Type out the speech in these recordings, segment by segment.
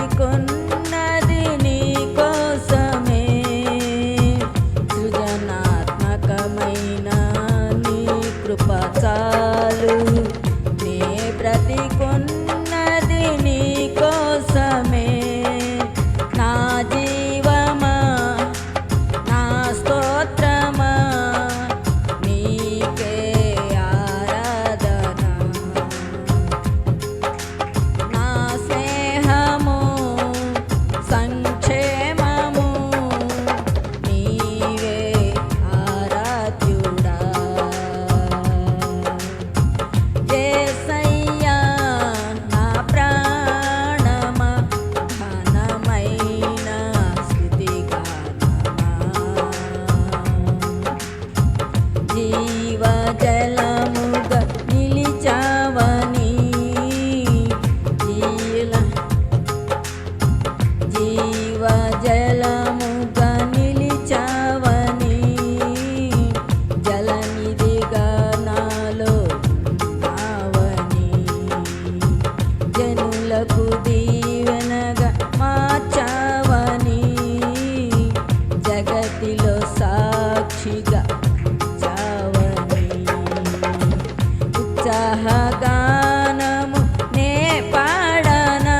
బ్రతికున్నది నీ కోసమే. సృజనాత్మకమైన నీ కృప చాలు. నే బ్రతికున్నది నీ కోసమే. నా జీవమా నా స్తోత్రమా నీకే ఆరాధన. నా స్నేహము సంక్షేమము నీవే ఆరాధ్యుడా. యేసయ్యా నా ప్రాణమా ఘనమైన స్తుతిగానమా. జీవజలముగా నిలిచావని జీవజలముగా నిలిచావని జలనిధిగా నాలో ఉన్నావని జనులకు దీవెనగా మార్చావని జగతిలో సాక్షిగా ఉంచావని ఉత్సాహగానము నే పాడనా.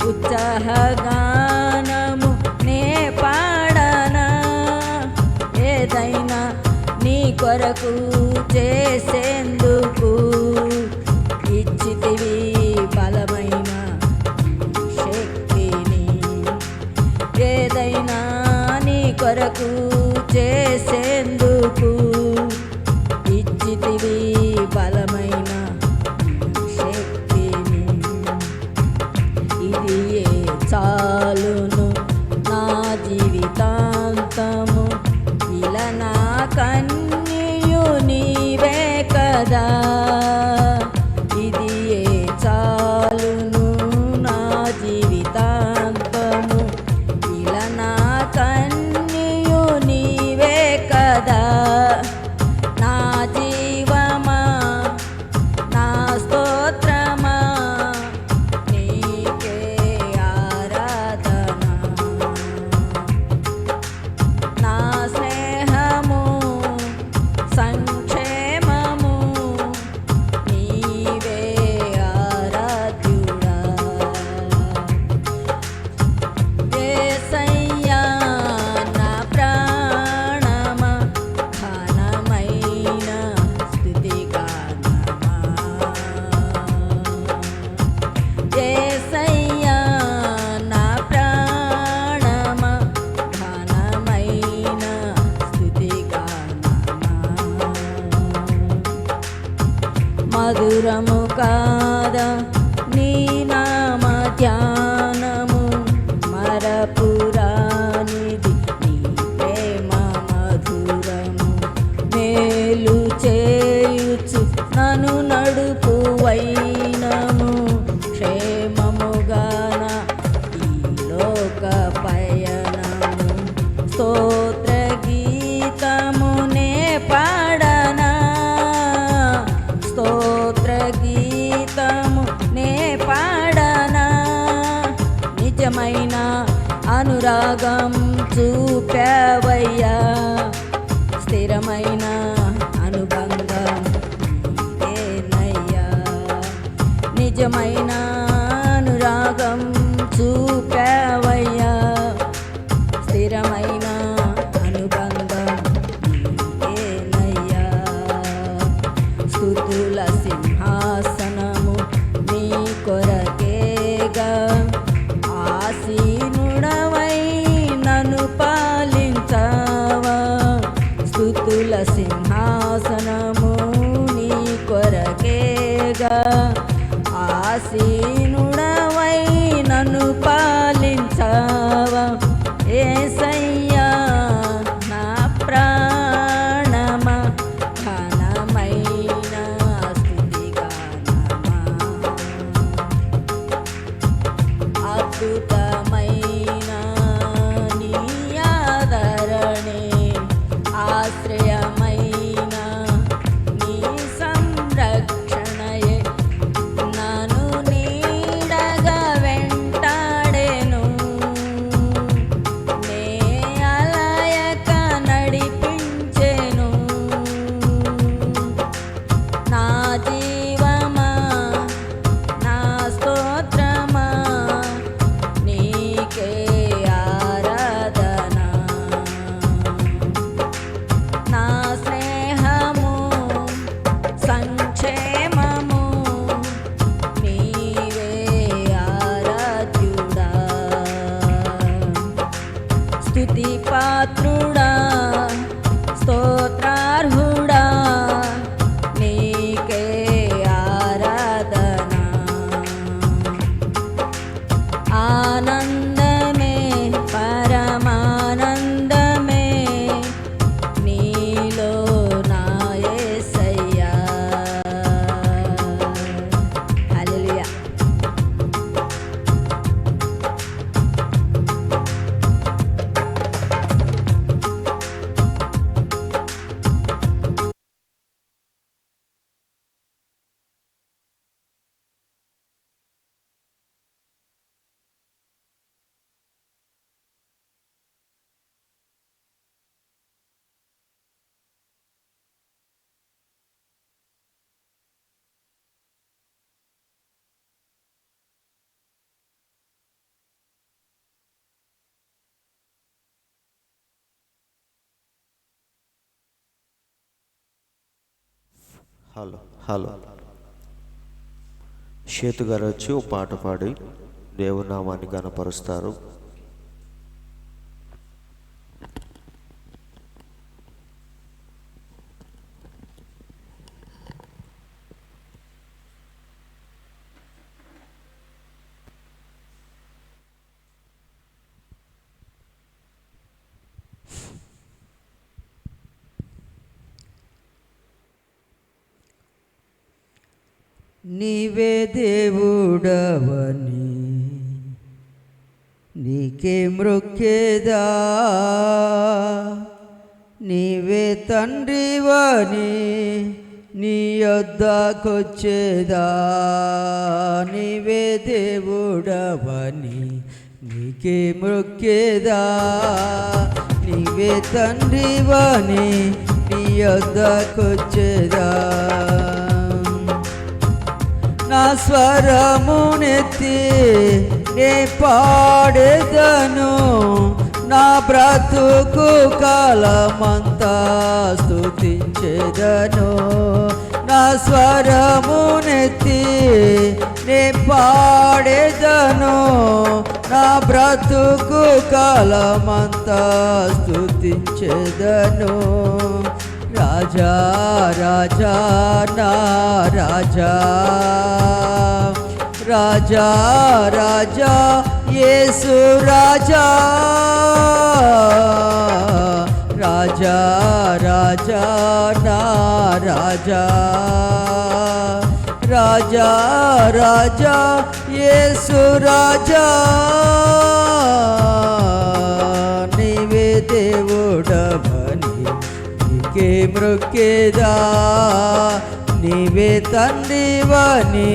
ఉత్సాహగానము నే పాడనా. ఏదైనా నీ కొరకు చేసేందుకు ఇచ్చితివి బలమైన శక్తిని. ఏదైనా నీ కొరకు చేసేందుకు ఇచ్చితివి బలమైన శక్తిని. ఇది చాలును నా జీవితాంతము. ఇలా నా కన్యు నీవే కదా. ఇది చాలును నా జీవితాంతము. ఇలా నా కన్యు నీవే కదా. నా జీవమా నా స్తోత్రమా నీకే ఆరాధన. నా స్నేహము సంక్షేమము నీవే ఆరాధ్యుడా. యేసయ్యా నా ప్రాణమా ఘనమైన స్తుతిగానమా. యేసయ్యా నా ప్రాణమా ఘనమైన స్తుతిగానమా. మధురము కాదా నీ నామ ధ్యానము. మరపురానిది నీ ప్రేమ మధురము. మేలు చేయుచు నన్ను నడుపు వైనము. క్షేమముగాన ఈ లోక పయనము. స్తోత్ర గీతమునే పాడనా. స్తోత్ర గీతము నే పాడనా. నిజమైన అనురాగం చూపావయ్యా. స్థిరమైన అనుబంధం నీదేనయ్యా. నిజమైన అనురాగం చూపావయ్యా. స్థిరమైన అనుబంధం నీదేనయ్యా. స్తుతుల సింహాసనము నీ కొరకేగా. ఆసీనుడవై నన్ను పాలించావా. స్తుతుల సింహాసనము నీ కొరకేగా. ఆసీనుడవై నన్ను పాలించావా. యేసయ్యా నా ప్రాణమా ఘనమైన స్తుతిగానమా. అద్భుతమైన నీ ఆదరణే. ఆశ్రయమైన నీ సంరక్షణయే. నన్ను నీడగా వెంట హలో హలో షేతు గారు వచ్చి ఒక పాట పాడి దేవుని నామాన్ని గణపరుస్తారు. నీవే దేవుడవని నీకే మ్రొక్కేదా, నీవే తండ్రివని నీ యొద్దకొచ్చేదా. నీవే దేవుడవని నీకే మ్రొక్కేదా, నీవే తండ్రివని నీ యొద్దకొచ్చేదా. నా స్వరమునెత్తి నే పాడెదను, నా బ్రతుకు కాలమంతా స్తుతించెదను. నా స్వరమునెత్తి నే పాడెదను, నా బ్రతుకు కాలమంతా స్తుతించెదను. రాజా రాజా నా రాజా, రాజా రాజా యేసు రాజా, రాజా రాజా నా రాజా, రాజా రాజా యేసు రాజా. నీవే దేవుడవని నీకే మ్రొక్కేదా, నీవే తండ్రివని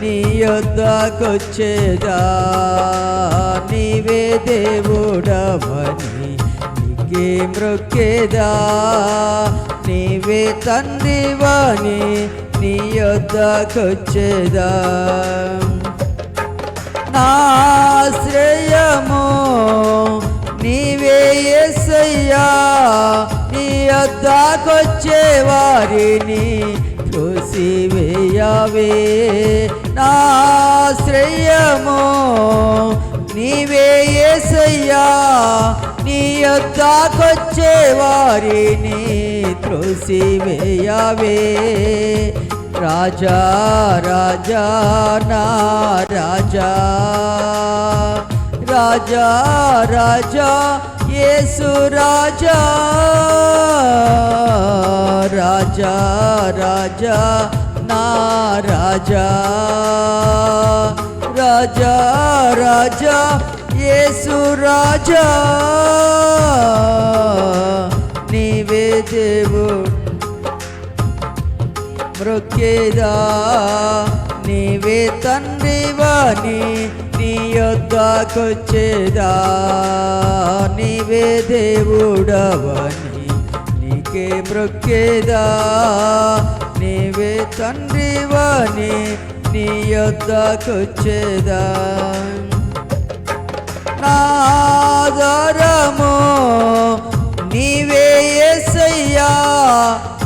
నీ యొద్దకొచ్చేదా. నీవే దేవుడవని నీకే మ్రొక్కేదా, నీవే తండ్రివని నీ యొద్దకొచ్చేదా. నా ఆశ్రయము నీవే యేసయ్యా, నీ యొద్దకొచ్చే వారిని త్రోసివేయవే. నా ఆశ్రయము నీవే యేసయ్యా, నీ యొద్దకొచ్చే వారిని త్రోసివేయవే. రాజా రాజా నా రాజా, రాజా రాజా యేసు రాజా, రాజా రాజా నా రాజా, రాజా రాజా యేసు రాజా. నీవే దేవుడు మ్రొక్కేదా, నీవే తండ్రివని నీ యొద్దకొచ్చేదా. నీవే దేవుడవని నీకే మ్రొక్కేదా, నీవే తండ్రివని నీ యొద్దకొచ్చేదా. నా ఆధారము నీవే యేసయ్యా,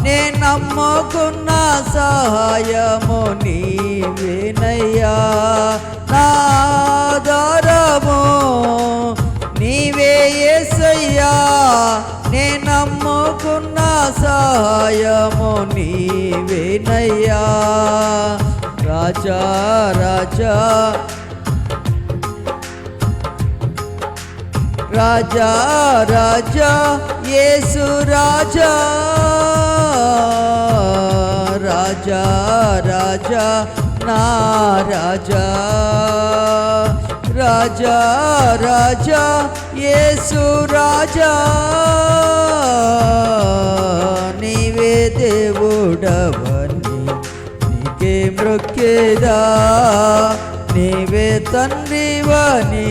నే నమ్ముకున్న సహాయము నీవేనయ్యా. నా ఆధారము నీవే యేసయ్యా, నే నమ్ముకున్న సహాయము నీవేనయ్యా. రాజా రాజా, రాజా రాజా యేసు రాజా, రాజా రాజా నా రాజా, రాజా రాజా యేసు రాజా. నీవే దేవుడవని నీకే మ్రొక్కేదా, నీవే తండ్రివని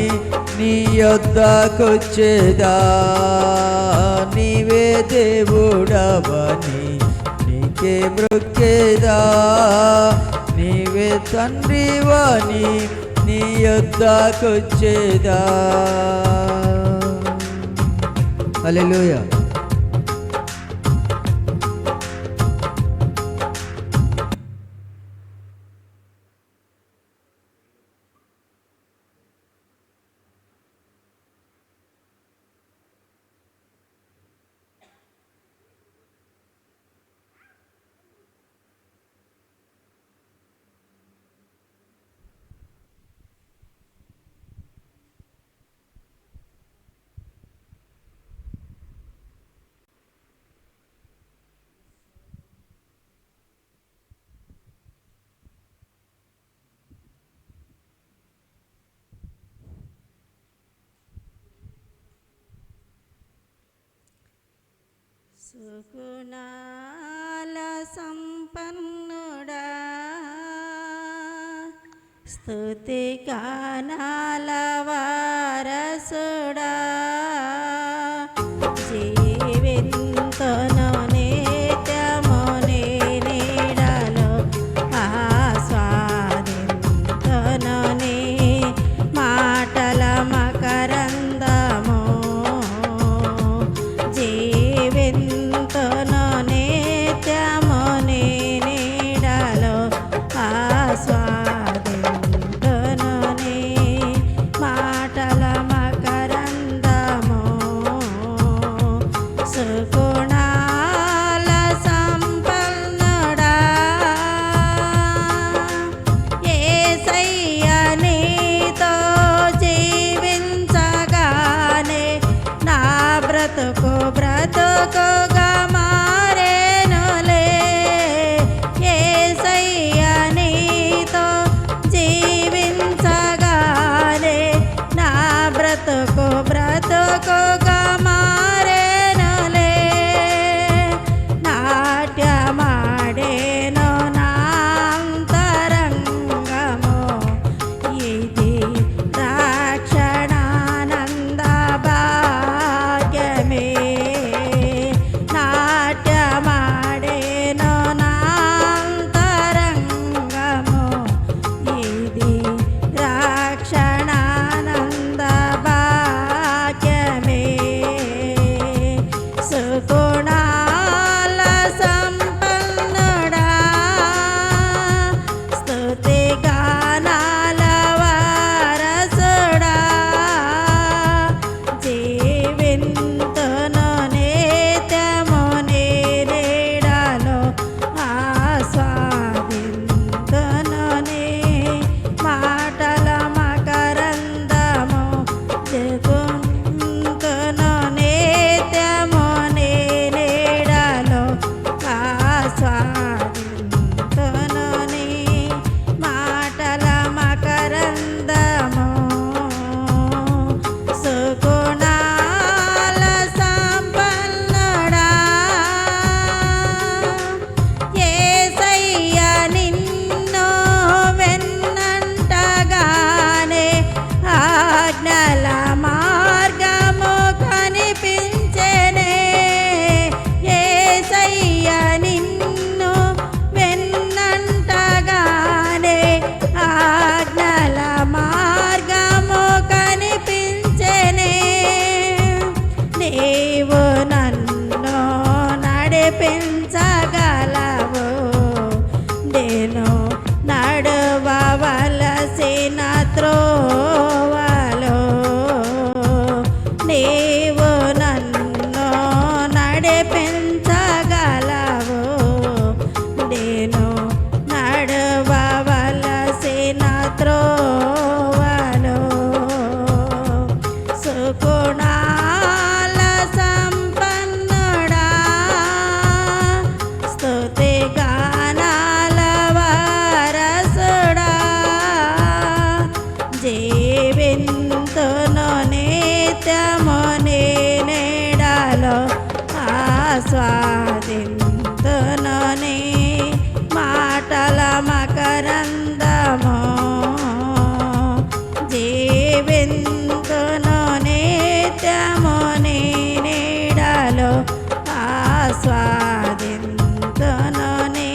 నీ యొద్దకొచ్చేదా. నీవే దేవుడవని నీకే మ్రొక్కేదా, నీవే తండ్రివని నీ యొద్దకొచ్చేదా. హల్లెలూయా. సుగుణాల సంపన్నుడా స్తుతి గానాల వారసుడా జీవింతును నిత్యము నీ నీడలో ఆస్వాదింతును నీ మాటల మకరందము జీవింతును నిత్యము నీ నీడలో ఆస్వాదింతును నీ మాటల మకరందము సుగుణాల సంపన్నుడా యేసయ్య నీతో జీవించగానే నా బ్రతుకుగా మారేనులే యేసయ్య నీతో జీవించగానే నా బ్రతుకుగా మారేనులే నాట్యమాడేను నా అంతరంగము ఇది రక్షణానంద భాగ్యమే నాట్యమాడేను నా అంతరంగము ఇది రక్షణానంద భాగ్యమే సుగుణాల సంపన్నుడా స్తుతి గానాల వారసుడా జీవింతును నిత్యము నీ నీడలో ఆస్వాదింతును నీ మాటల మకరందము జీవింతును నిత్యము నీ నీడలో ఆస్వాదింతును నీ మాటల మకరందము సుగుణాల సంపన్నుడా యేసయ్య నిన్ను వెన్నంటగానే ఆజ్ఞల మార్గము కనిపించెనే యేసయ్య నిన్ను వెన్నంటగానే ఆజ్ఞల మార్గము కనిపించెనే నీవు నన్ను నడిపించగలవు నేను నడవవలసిన త్రోవలో నీవు నన్ను నడిపించగలవు నేను నడవవలసిన త్రోవలో సుగుణాల సంపన్నుడా స్తుతి గానాల వారసుడా జీవింతును నిత్యము నీ నీడలో ఆస్వాదింతును నీ మాటల మకరందము జీవింతును నిత్యము నీ నీడలో ఆస్వాదింతును నీ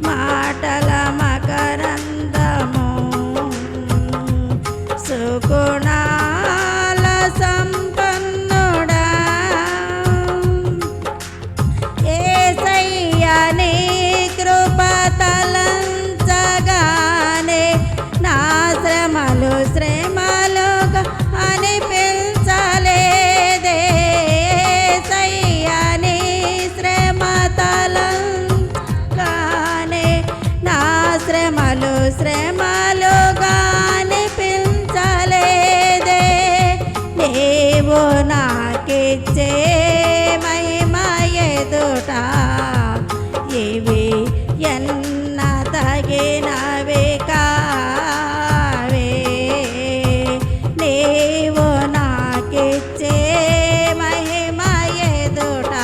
మాటల మకరందము సుగుణాల సంపన్నుడా యేసయ్య నీ కృప తలంచగానే నా శ్రమలుగా అనిపించలేదే యేసయ్య నీ శ్రమ తలంచగానే నా శ్రమలుగా అనిపించలేదే నీవు నాకిచ్చే మహిమ ఎదుట ఇవి ఎన్న తగినవి కావే నీవు నాకిచ్చే మహిమ ఎదుట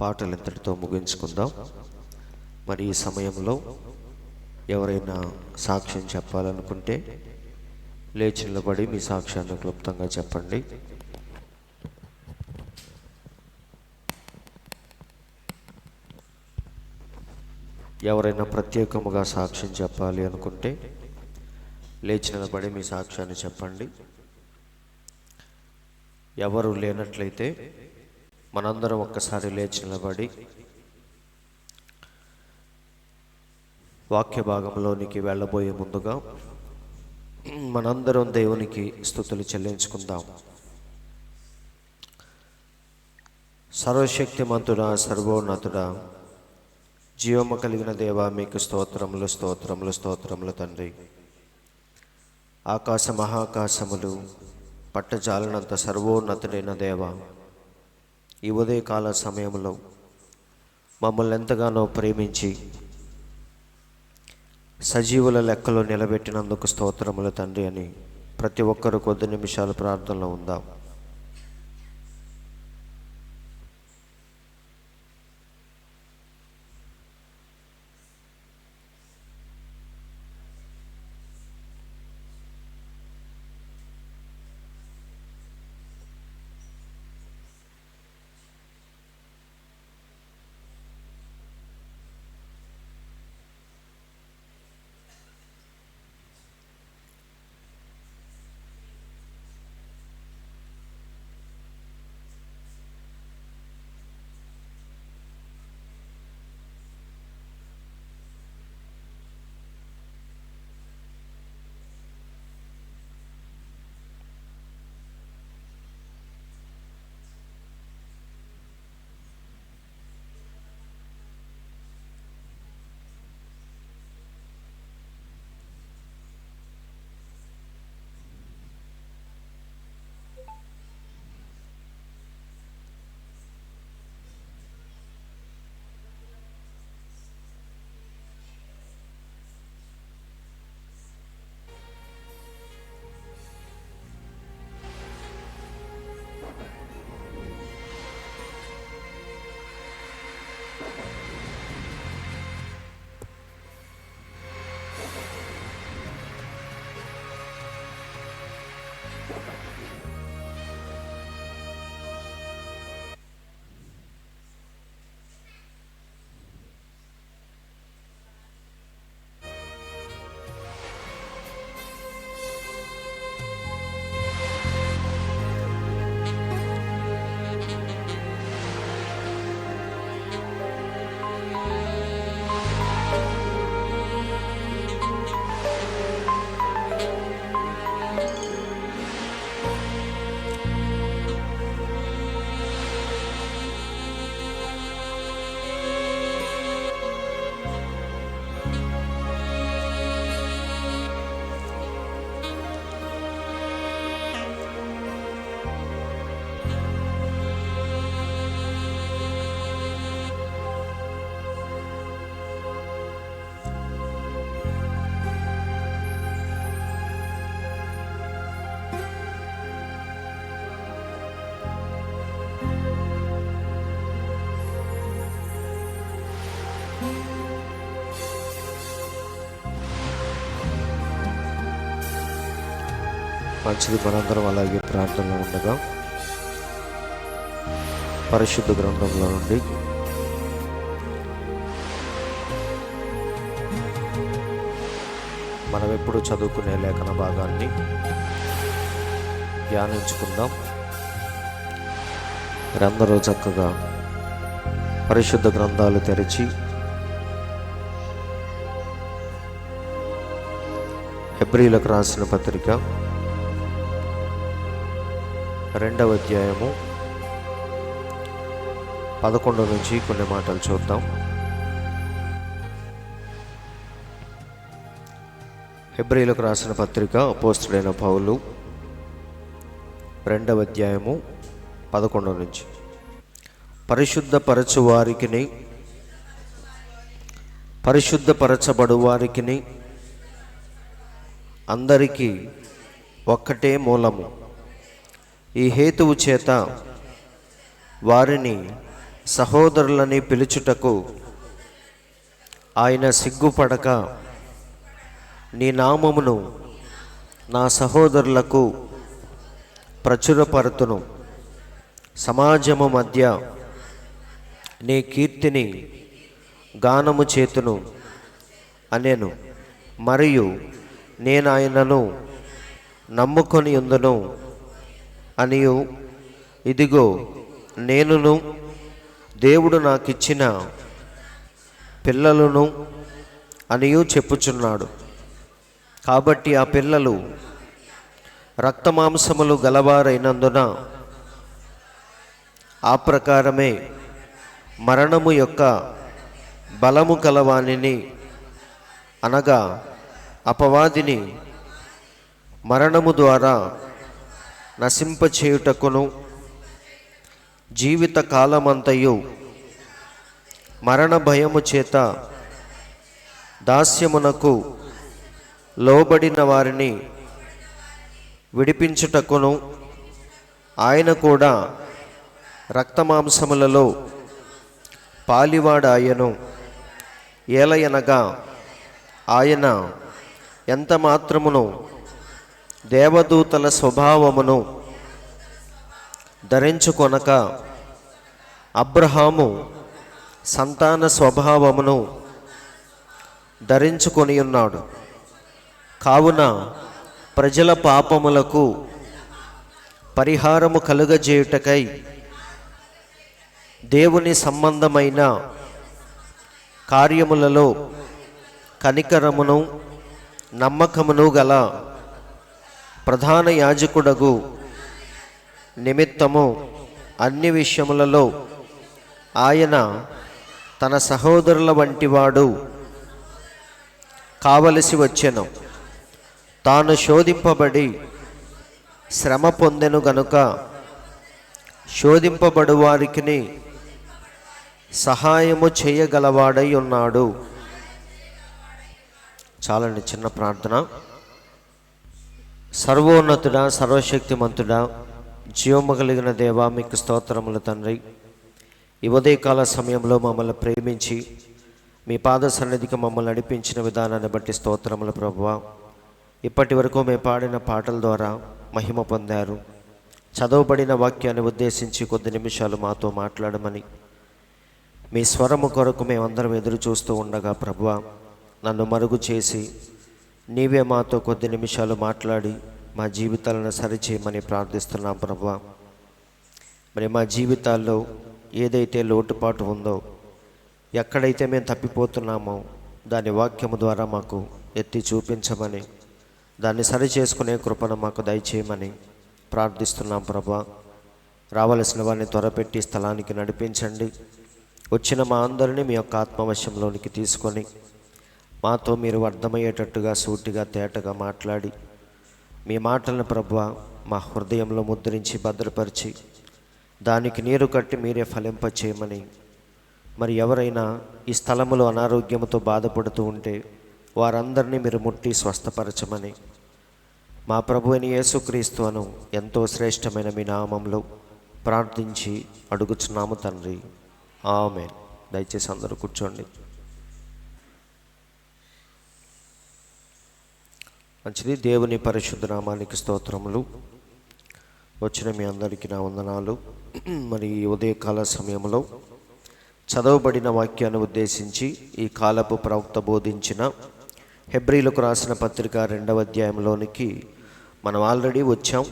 పాటలు ఇంతటితో ముగించుకుందాం. మరి ఈ సమయంలో ఎవరైనా సాక్ష్యం చెప్పాలనుకుంటే లేచి నిలబడి మీ సాక్ష్యాన్ని క్లుప్తంగా చెప్పండి. ఎవరైనా ప్రత్యేకముగా సాక్ష్యం చెప్పాలి అనుకుంటే లేచి నిలబడి మీ సాక్ష్యాన్ని చెప్పండి. ఎవరు లేనట్లయితే మనందరం ఒక్కసారి లేచి నిలబడి వాక్య భాగంలోనికి వెళ్ళబోయే ముందుగా మనందరం దేవునికి స్తుతులు చెల్లించుకుందాం. సర్వశక్తిమంతుడా, సర్వోన్నతుడా, జీవము కలిగిన దేవా, మీకు స్తోత్రములు స్తోత్రములు స్తోత్రములు తండ్రి. ఆకాశ మహాకాశములు పట్టజాలనంత సర్వోన్నతుడైన దేవా, ఈ ఉదయకాల సమయంలో మమ్మల్ని ఎంతగానో ప్రేమించి సజీవుల లెక్కలో నిలబెట్టినందుకు స్తోత్రములు తండ్రి అని ప్రతి ఒక్కరు కొద్ది నిమిషాలు ప్రార్థనలో ఉందాం. మంచిది, మనందరం అలాగే ప్రార్థనలో ఉండగా పరిశుద్ధ గ్రంథంలో నుండి మనం ఎప్పుడు చదువుకునే లేఖన భాగాన్ని ధ్యానించుకుందాం. మీరందరూ చక్కగా పరిశుద్ధ గ్రంథాలు తెరిచి హెబ్రీలకు రాసిన పత్రిక 2వ అధ్యాయము 11 నుంచి కొన్ని మాటలు చూద్దాం. హెబ్రీలకు రాసిన పత్రిక అపోస్తలుడైన పౌలు 2వ అధ్యాయము 11 నుంచి. పరిశుద్ధపరచబడు వారికిని అందరికీ ఒక్కటే మూలము. ఈ హేతువు చేత వారిని సహోదరులని పిలుచుటకు ఆయన సిగ్గుపడక నీ నామమును నా సహోదరులకు ప్రచురపరుతును, సమాజము మధ్య నీ కీర్తిని గానము చేతును అనెను. మరియు నేను ఆయనను నమ్ముకొని ఉందును అనియు, ఇదిగో నేనును దేవుడు నాకిచ్చిన పిల్లలను అనియు చెప్పుచున్నాడు. కాబట్టి ఆ పిల్లలు రక్తమాంసములు గలవారైనందున ఆ ప్రకారమే మరణము యొక్క బలము కలవానిని, అనగా అపవాదిని మరణము ద్వారా నశింపచేయుటకును, జీవిత కాలమంతయు మరణ భయము చేత దాస్యమునకు లోబడిన వారిని విడిపించుటకును ఆయన కూడా రక్తమాంసములలో పాలివాడాయను. ఏలయనగా ఆయన ఎంత మాత్రమును దేవదూతల స్వభావమును ధరించుకొనక అబ్రహాము సంతాన స్వభావమును ధరించుకొని ఉన్నాడు. కావున ప్రజల పాపములకు పరిహారము కలుగజేయుటకై దేవుని సంబంధమైన కార్యములలో కనికరమును నమ్మకమును గల ప్రధాన యాజకుడగు నిమిత్తము అన్ని విషయములలో ఆయన తన సహోదరుల వంటివాడు కావలసి వచ్చెను. తాను శోధింపబడి శ్రమ పొందెను గనుక శోధింపబడు వారికి సహాయము చేయగలవాడై ఉన్నాడు. చాలండి చిన్న ప్రార్థన. సర్వోన్నతుడా, సర్వశక్తిమంతుడా, జీవము కలిగిన దేవా, మీకు స్తోత్రములు తండ్రి. ఈ ఉదయకాల సమయంలో మమ్మల్ని ప్రేమించి మీ పాద సన్నిధికి మమ్మల్ని నడిపించిన విధానాన్ని బట్టి స్తోత్రములు ప్రభువా. ఇప్పటి వరకు మేము పాడిన పాటల ద్వారా మహిమ పొందారు. చదవబడిన వాక్యాన్ని ఉద్దేశించి కొద్ది నిమిషాలు మాతో మాట్లాడమని మీ స్వరము కొరకు మేమందరం ఎదురు చూస్తూ ఉండగా ప్రభువా, నన్ను మరుగు చేసి నీవే మాతో కొద్ది నిమిషాలు మాట్లాడి మా జీవితాలను సరిచేయమని ప్రార్థిస్తున్నాం ప్రభువా. మరి మా జీవితాల్లో ఏదైతే లోటుపాటు ఉందో, ఎక్కడైతే మేము తప్పిపోతున్నామో దాని వాక్యము ద్వారా మాకు ఎత్తి చూపించమని, దాన్ని సరి చేసుకునే కృపను మాకు దయచేయమని ప్రార్థిస్తున్నాం ప్రభువా. రావలసిన వారిని త్వరపెట్టి స్థలానికి నడిపించండి. వచ్చిన మా అందరినీ మీ యొక్క ఆత్మవశంలోనికి తీసుకొని మాతో మీరు అర్థమయ్యేటట్టుగా సూటిగా తేటగా మాట్లాడి మీ మాటలను ప్రభువా మా హృదయంలో ముద్రించి భద్రపరిచి దానికి నీరు కట్టి మీరే ఫలింపచేయమని, మరి ఎవరైనా ఈ స్థలములో అనారోగ్యంతో బాధపడుతూ ఉంటే వారందరినీ మీరు ముట్టి స్వస్థపరచమని మా ప్రభువైన యేసుక్రీస్తు అను ఎంతో శ్రేష్టమైన మీ నామంలో ప్రార్థించి అడుగుచున్నాము తండ్రి, ఆమేన్. దయచేసి అందరూ కూర్చోండి. మంచిది. దేవుని పరిశుద్ధ నామానికి స్తోత్రములు. వచ్చిన మీ అందరికీ నా వందనాలు. మరి ఈ ఉదయకాల సమయంలో చదవబడిన వాక్యాన్ని ఉద్దేశించి ఈ కాలపు ప్రవక్త బోధించిన హెబ్రీలకు రాసిన పత్రిక 2వ అధ్యాయంలోనికి మనం ఆల్రెడీ వచ్చాం.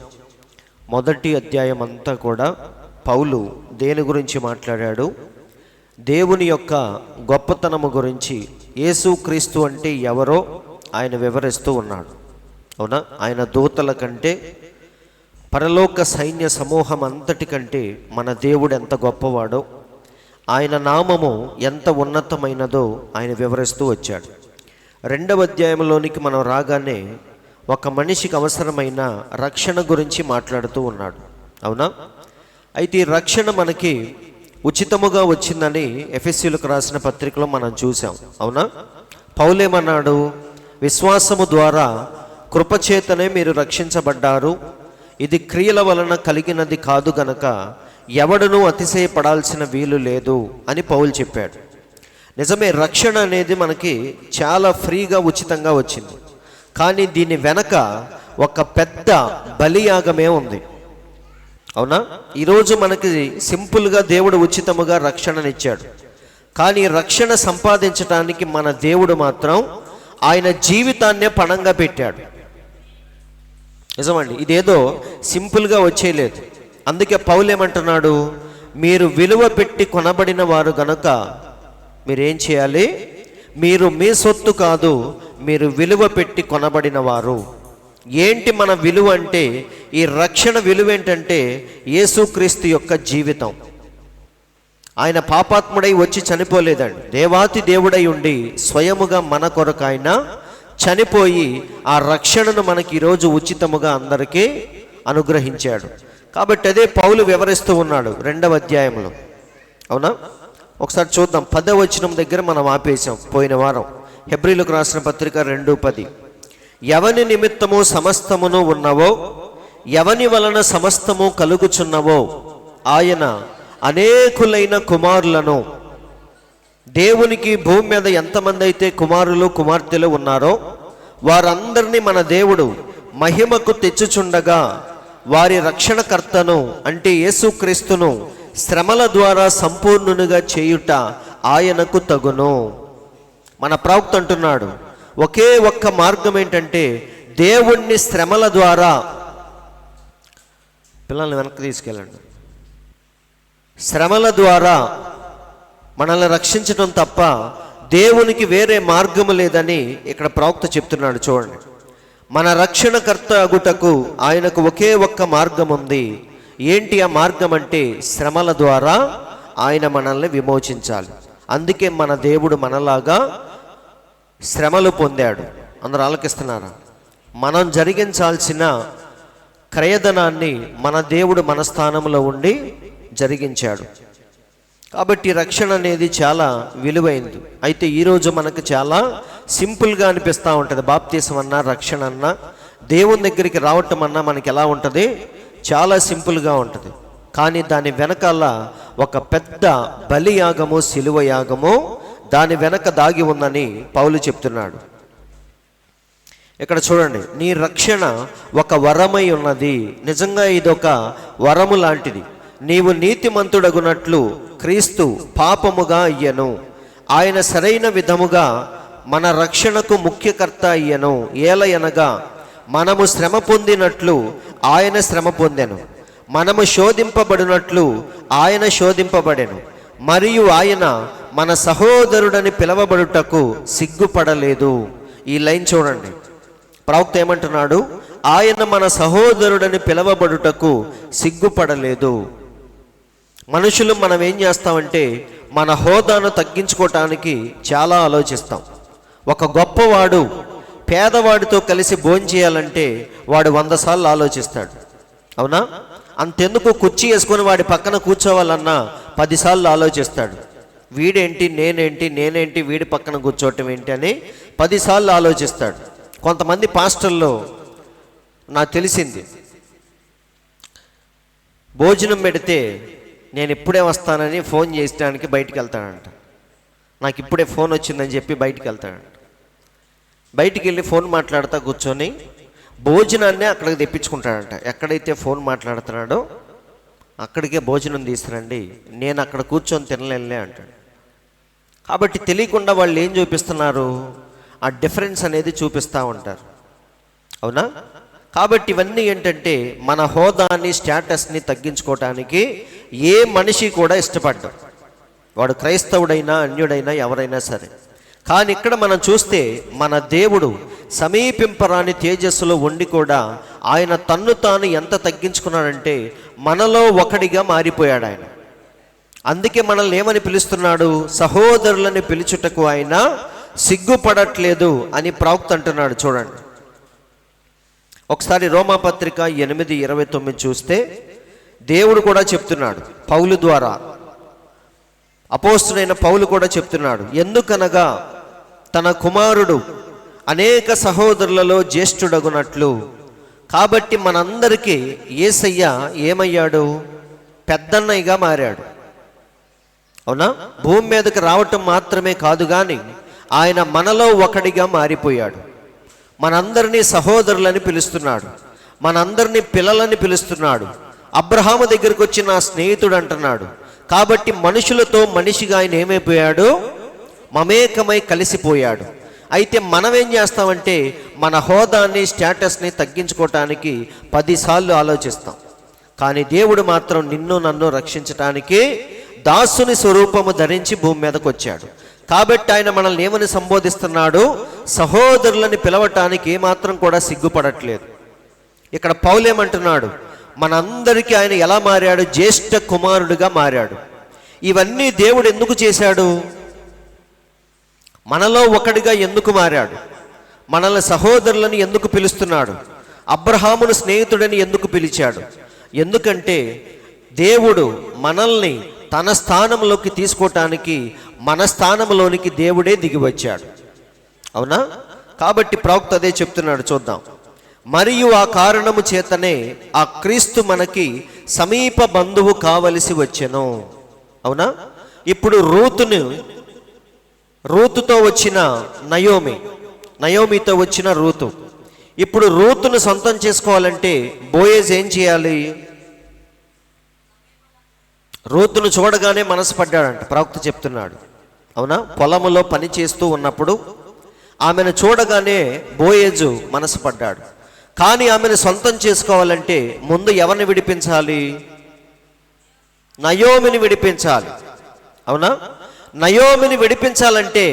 మొదటి అధ్యాయం అంతా కూడా పౌలు దేని గురించి మాట్లాడాడు? దేవుని యొక్క గొప్పతనము గురించి, యేసుక్రీస్తు అంటే ఎవరో ఆయన వివరిస్తూ ఉన్నాడు. అవునా? ఆయన దూతల కంటే, పరలోక సైన్య సమూహం అంతటి కంటే మన దేవుడు ఎంత గొప్పవాడో, ఆయన నామము ఎంత ఉన్నతమైనదో ఆయన వివరిస్తూ వచ్చాడు. 2వ అధ్యాయంలోనికి మనం రాగానే ఒక మనిషికి అవసరమైన రక్షణ గురించి మాట్లాడుతూ ఉన్నాడు. అవునా? అయితే ఈ రక్షణ మనకి ఉచితముగా వచ్చిందని ఎఫెసీయులకు రాసిన పత్రికలో మనం చూసాం. అవునా? పౌలేమన్నాడు? విశ్వాసము ద్వారా కృపచేతనే మీరు రక్షించబడ్డారు, ఇది క్రియల వలన కలిగినది కాదు గనక ఎవడునూ అతిశయపడాల్సిన వీలు లేదు అని పౌలు చెప్పాడు. నిజమే, రక్షణ అనేది మనకి చాలా ఫ్రీగా ఉచితంగా వచ్చింది. కానీ దీని వెనక ఒక పెద్ద బలియాగమే ఉంది. అవునా? ఈరోజు మనకి సింపుల్గా దేవుడు ఉచితముగా రక్షణనిచ్చాడు. కానీ రక్షణ సంపాదించడానికి మన దేవుడు మాత్రం ఆయన జీవితాన్నే పణంగా పెట్టాడు. నిజమండి, ఇదేదో సింపుల్గా వచ్చేయలేదు. అందుకే పౌలు ఏమంటున్నాడు, మీరు విలువ పెట్టి కొనబడిన వారు గనుక మీరేం చేయాలి? మీరు మీ సొత్తు కాదు, మీరు విలువ పెట్టి కొనబడిన వారు. ఏంటి మన విలువ అంటే, ఈ రక్షణ విలువ ఏంటంటే యేసుక్రీస్తు యొక్క జీవితం. ఆయన పాపాత్ముడై వచ్చి చనిపోలేదండి. దేవాతి దేవుడై ఉండి స్వయముగా మన కొరకు ఆయన చనిపోయి ఆ రక్షణను మనకి ఈరోజు ఉచితముగా అందరికీ అనుగ్రహించాడు. కాబట్టి అదే పౌలు వివరిస్తూ ఉన్నాడు 2వ అధ్యాయంలో. అవునా? ఒకసారి చూద్దాం. 10వ వచనం దగ్గర మనం ఆపేసాం పోయిన వారం. హెబ్రీలకు రాసిన పత్రిక 2:10. ఎవని నిమిత్తము సమస్తమును ఉన్నవో, ఎవని వలన సమస్తము కలుగుచున్నవో ఆయన అనేకులైన కుమారులను, దేవునికి భూమి మీద ఎంతమంది అయితే కుమారులు కుమార్తెలు ఉన్నారో వారందరినీ మన దేవుడు మహిమకు తెచ్చుచుండగా వారి రక్షణకర్తను అంటే యేసుక్రీస్తును శ్రమల ద్వారా సంపూర్ణునిగా చేయుట ఆయనకు తగును. మన ప్రవక్త అంటున్నాడు, ఒకే ఒక్క మార్గం ఏంటంటే దేవుణ్ణి శ్రమల ద్వారా, పిల్లల్ని వెనక్కి తీసుకెళ్ళండి, శ్రమల ద్వారా మనల్ని రక్షించడం తప్ప దేవునికి వేరే మార్గము లేదని ఇక్కడ ప్రవక్త చెప్తున్నాడు. చూడండి, మన రక్షణకర్త అగుటకు ఆయనకు ఒకే ఒక్క మార్గం ఉంది. ఏంటి ఆ మార్గం అంటే శ్రమల ద్వారా ఆయన మనల్ని విమోచించాలి. అందుకే మన దేవుడు మనలాగా శ్రమలు పొందాడు. అందరూ ఆలకిస్తున్నారా? మనం జరిగించాల్సిన క్రయధనాన్ని మన దేవుడు మన స్థానంలో ఉండి జరిగించాడు. కాబట్టి రక్షణ అనేది చాలా విలువైంది. అయితే ఈరోజు మనకు చాలా సింపుల్గా అనిపిస్తూ ఉంటుంది. బాప్తీసం అన్నా రక్షణ అన్నా దేవుని దగ్గరికి రావటం అన్నా మనకి ఎలా ఉంటుంది? చాలా సింపుల్గా ఉంటుంది. కానీ దాని వెనకాల ఒక పెద్ద బలియాగము, సిలువ యాగము దాని వెనక దాగి ఉందని పౌలు చెప్తున్నాడు. ఇక్కడ చూడండి, నీ రక్షణ ఒక వరమై ఉన్నది. నిజంగా ఇదొక వరము లాంటిది. నీవు నీతిమంతుడగునట్లు క్రీస్తు పాపముగా అయ్యను. ఆయన సరైన విధముగా మన రక్షణకు ముఖ్యకర్త అయ్యను. ఏలయనగా మనము శ్రమ పొందినట్లు ఆయన శ్రమ పొందెను, మనము శోధింపబడినట్లు ఆయన శోధింపబడెను, మరియు ఆయన మన సహోదరుడని పిలవబడుటకు సిగ్గుపడలేదు. ఈ లైన్ చూడండి, ప్రవక్త ఏమంటున్నాడు? ఆయన మన సహోదరుడని పిలవబడుటకు సిగ్గుపడలేదు. మనుషులు మనం ఏం చేస్తామంటే మన హోదాను తగ్గించుకోవటానికి చాలా ఆలోచిస్తాం. ఒక గొప్పవాడు పేదవాడితో కలిసి భోంచేయాలంటే వాడు 100 సార్లు ఆలోచిస్తాడు. అవునా? అంతెందుకు కుర్చీ వేసుకొని వాడి పక్కన కూర్చోవాలన్నా 10 సార్లు ఆలోచిస్తాడు. వీడేంటి నేనేంటి వీడి పక్కన కూర్చోవటం ఏంటి అని 10 సార్లు ఆలోచిస్తాడు. కొంతమంది పాస్టర్లో నాకు తెలిసింది, భోజనం పెడితే నేను ఇప్పుడే వస్తానని ఫోన్ చేయడానికి బయటికి వెళ్తాడంట. నాకు ఇప్పుడే ఫోన్ వచ్చిందని చెప్పి బయటికి వెళ్తాడంట. బయటికి వెళ్ళి ఫోన్ మాట్లాడుతూ కూర్చొని భోజనాన్ని అక్కడికి తెప్పించుకుంటాడంట. ఎక్కడైతే ఫోన్ మాట్లాడుతున్నాడో అక్కడికే భోజనం తీసుకురండి, నేను అక్కడ కూర్చొని తినలేనులే అంటాడు. కాబట్టి తెలియకుండా వాళ్ళు ఏం చూపిస్తున్నారు? ఆ డిఫరెన్స్ అనేది చూపిస్తూ ఉంటారు. అవునా? కాబట్టి ఇవన్నీ ఏంటంటే మన హోదాని, స్టేటస్ని తగ్గించుకోవటానికి ఏ మనిషి కూడా ఇష్టపడ్డాడు, వాడు క్రైస్తవుడైనా అన్యుడైనా ఎవరైనా సరే. కానీ ఇక్కడ మనం చూస్తే మన దేవుడు సమీపింపరాని తేజస్సులో ఉండి కూడా ఆయన తన్ను తాను ఎంత తగ్గించుకున్నాడంటే మనలో ఒకడిగా మారిపోయాడు ఆయన. అందుకే మనల్ని ఏమని పిలుస్తున్నాడు? సహోదరులని పిలుచుటకు ఆయన సిగ్గుపడట్లేదు అని ప్రవక్త అంటున్నాడు. చూడండి ఒకసారి రోమాపత్రిక 8:29 చూస్తే దేవుడు కూడా చెప్తున్నాడు, పౌలు ద్వారా, అపోస్తుడైన పౌలు కూడా చెప్తున్నాడు. ఎందుకనగా తన కుమారుడు అనేక సహోదరులలో జ్యేష్ఠుడగునట్లు, కాబట్టి మనందరికీ యేసయ్య ఏమయ్యాడు? పెద్దన్నయ్యగా మారాడు. అవునా? భూమి మీదకి రావటం మాత్రమే కాదు కానీ ఆయన మనలో ఒకడిగా మారిపోయాడు. మనందరినీ సహోదరులని పిలుస్తున్నాడు, మనందరినీ పిల్లలని పిలుస్తున్నాడు. అబ్రహాము దగ్గరికి వచ్చి నా స్నేహితుడు అంటున్నాడు. కాబట్టి మనుషులతో మనిషిగా ఆయన ఏమైపోయాడు? మమేకమై కలిసిపోయాడు. అయితే మనం ఏం చేస్తామంటే మన హోదాన్ని, స్టేటస్ని తగ్గించుకోవటానికి 10 సార్లు ఆలోచిస్తాం. కానీ దేవుడు మాత్రం నిన్ను నన్ను రక్షించటానికి దాసుని స్వరూపము ధరించి భూమి మీదకు వచ్చాడు. కాబట్టి ఆయన మనల్ని ఏమని సంబోధిస్తున్నాడు? సహోదరులని పిలవటానికి ఏమాత్రం కూడా సిగ్గుపడట్లేదు. ఇక్కడ పౌలేమంటున్నాడు, మనందరికీ ఆయన ఎలా మారాడు? జ్యేష్ఠ కుమారుడిగా మారాడు. ఇవన్నీ దేవుడు ఎందుకు చేశాడు? మనలో ఒకడిగా ఎందుకు మారాడు? మనల్ని సహోదరులని ఎందుకు పిలుస్తున్నాడు? అబ్రహామును స్నేహితుడని ఎందుకు పిలిచాడు? ఎందుకంటే దేవుడు మనల్ని తన స్థానంలోకి తీసుకోవటానికి మన స్థానంలోనికి దేవుడే దిగి వచ్చాడు. అవునా? కాబట్టి ప్రవక్త అదే చెప్తున్నాడు, చూద్దాం. మరియు ఆ కారణము చేతనే ఆ క్రీస్తు మనకి సమీప బంధువు కావలసి వచ్చెను. అవునా? ఇప్పుడు రూతుతో వచ్చిన నయోమితో వచ్చిన రూతు, ఇప్పుడు రూతును సొంతం చేసుకోవాలంటే బోయేజ్ ఏం చేయాలి? రూతును చూడగానే మనసు పడ్డాడంట, ప్రవక్త చెప్తున్నాడు. అవునా? పొలములో పని చేస్తూ ఉన్నప్పుడు ఆమెను చూడగానే బోయేజు మనసు పడ్డాడు. కానీ ఆమెను సొంతం చేసుకోవాలంటే ముందు ఎవరిని విడిపించాలి? నయోమిని విడిపించాలి. అవునా? నయోమిని విడిపించాలంటే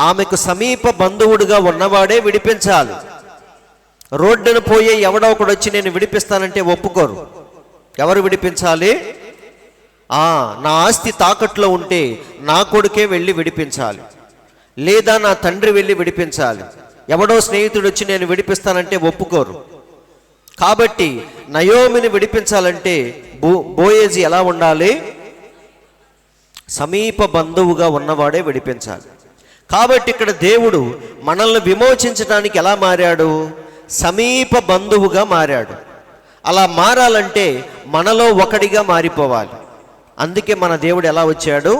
ఆమెకు సమీప బంధువుడుగా ఉన్నవాడే విడిపించాలి. రోడ్డును పోయే ఎవడో ఒకడు వచ్చి నేను విడిపిస్తానంటే ఒప్పుకోరు. ఎవరు విడిపించాలి? నా ఆస్తి తాకట్లో ఉంటే నా కొడుకే వెళ్ళి విడిపించాలి, లేదా నా తండ్రి వెళ్ళి విడిపించాలి. ఎవడో స్నేహితుడు వచ్చి నేను విడిపిస్తానంటే ఒప్పుకోరు. కాబట్టి నయోమిని విడిపించాలంటే బోయేజు ఎలా ఉండాలి? సమీప బంధువుగా ఉన్నవాడే విడిపించాలి. కాబట్టి ఇక్కడ దేవుడు మనల్ని విమోచించడానికి ఎలా మారాడు? సమీప బంధువుగా మారాడు. అలా మారాలంటే మనలో ఒకడిగా మారిపోవాలి. అందుకే మన దేవుడు ఎలా వచ్చాడు?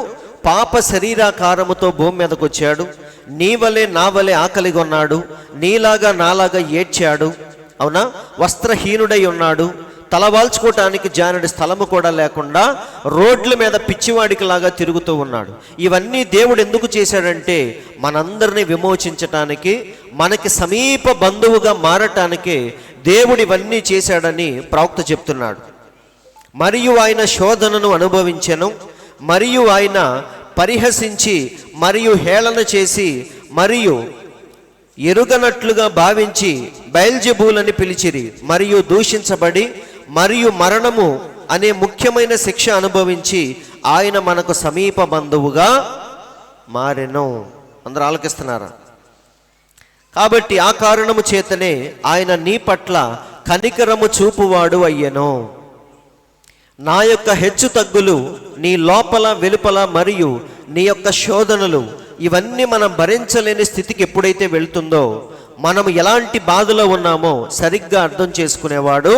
పాప శరీరాకారముతో భూమి మీదకు వచ్చాడు. నీ వలె నా వలె ఆకలిగా ఉన్నాడు, నీలాగా నాలాగా ఏడ్చాడు. అవునా? వస్త్రహీనుడై ఉన్నాడు, తలవాల్చుకోవటానికి జానడి స్థలము కూడా లేకుండా రోడ్ల మీద పిచ్చివాడికి లాగా తిరుగుతూ ఉన్నాడు. ఇవన్నీ దేవుడు ఎందుకు చేశాడంటే మనందరినీ విమోచించటానికి, మనకి సమీప బంధువుగా మారటానికి దేవుడు ఇవన్నీ చేశాడని ప్రవక్త చెప్తున్నాడు. మరియు ఆయన శోధనను అనుభవించెను, మరియు ఆయన పరిహసించి మరియు హేళన చేసి మరియు ఎరుగనట్లుగా భావించి బయల్జెబూలని పిలిచిరి, మరియు దూషించబడి మరియు మరణము అనే ముఖ్యమైన శిక్ష అనుభవించి ఆయన మనకు సమీప బంధువుగా మారెను. అందరూ ఆలకిస్తున్నారా? కాబట్టి ఆ కారణము చేతనే ఆయన నీ పట్ల కనికరము చూపువాడు అయ్యెను. నా యొక్క హెచ్చు తగ్గులు, నీ లోపల వెలుపల మరియు నీ యొక్క శోధనలు, ఇవన్నీ మనం భరించలేని స్థితికి ఎప్పుడైతే వెళ్తుందో, మనం ఎలాంటి బాధలో ఉన్నామో సరిగ్గా అర్థం చేసుకునేవాడు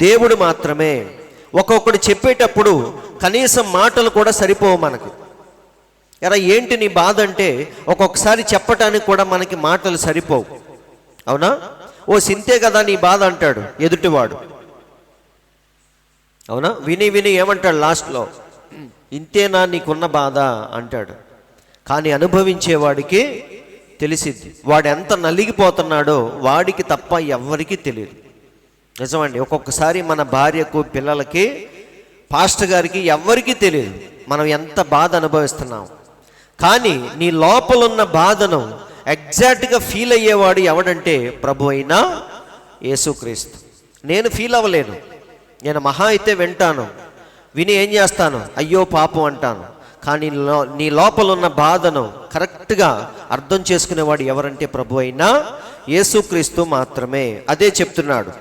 దేవుడు మాత్రమే. ఒక్కొక్కడు చెప్పేటప్పుడు కనీసం మాటలు కూడా సరిపోవు మనకు. ఎరా ఏంటి నీ బాధ అంటే ఒక్కొక్కసారి చెప్పటానికి కూడా మనకి మాటలు సరిపోవు. అవునా? ఓ సింతే కదా నీ బాధ అంటాడు ఎదుటివాడు. అవునా? విని విని ఏమంటాడు లాస్ట్లో? ఇంతేనా నీకున్న బాధ అంటాడు. కానీ అనుభవించేవాడికి తెలిసిద్ది. వాడు ఎంత నలిగిపోతున్నాడో వాడికి తప్ప ఎవ్వరికీ తెలియదు. నిజమండి. ఒక్కొక్కసారి మన భార్యకు, పిల్లలకి, పాస్టర్ గారికి ఎవ్వరికీ తెలియదు మనం ఎంత బాధ అనుభవిస్తున్నాం. కానీ నీ లోపలున్న బాధను ఎగ్జాక్ట్గా ఫీల్ అయ్యేవాడు ఎవడంటే ప్రభు అయిన యేసుక్రీస్తు. నేను ఫీల్ అవ్వలేను. నేను మహా అయితే వింటాను, విని ఏం చేస్తాను? అయ్యో పాపం అంటాను. కానీ నీ లోపల ఉన్న బాధను కరెక్ట్గా అర్థం చేసుకునేవాడు ఎవరంటే ప్రభు అయిన యేసుక్రీస్తు మాత్రమే. అదే చెప్తున్నాడు.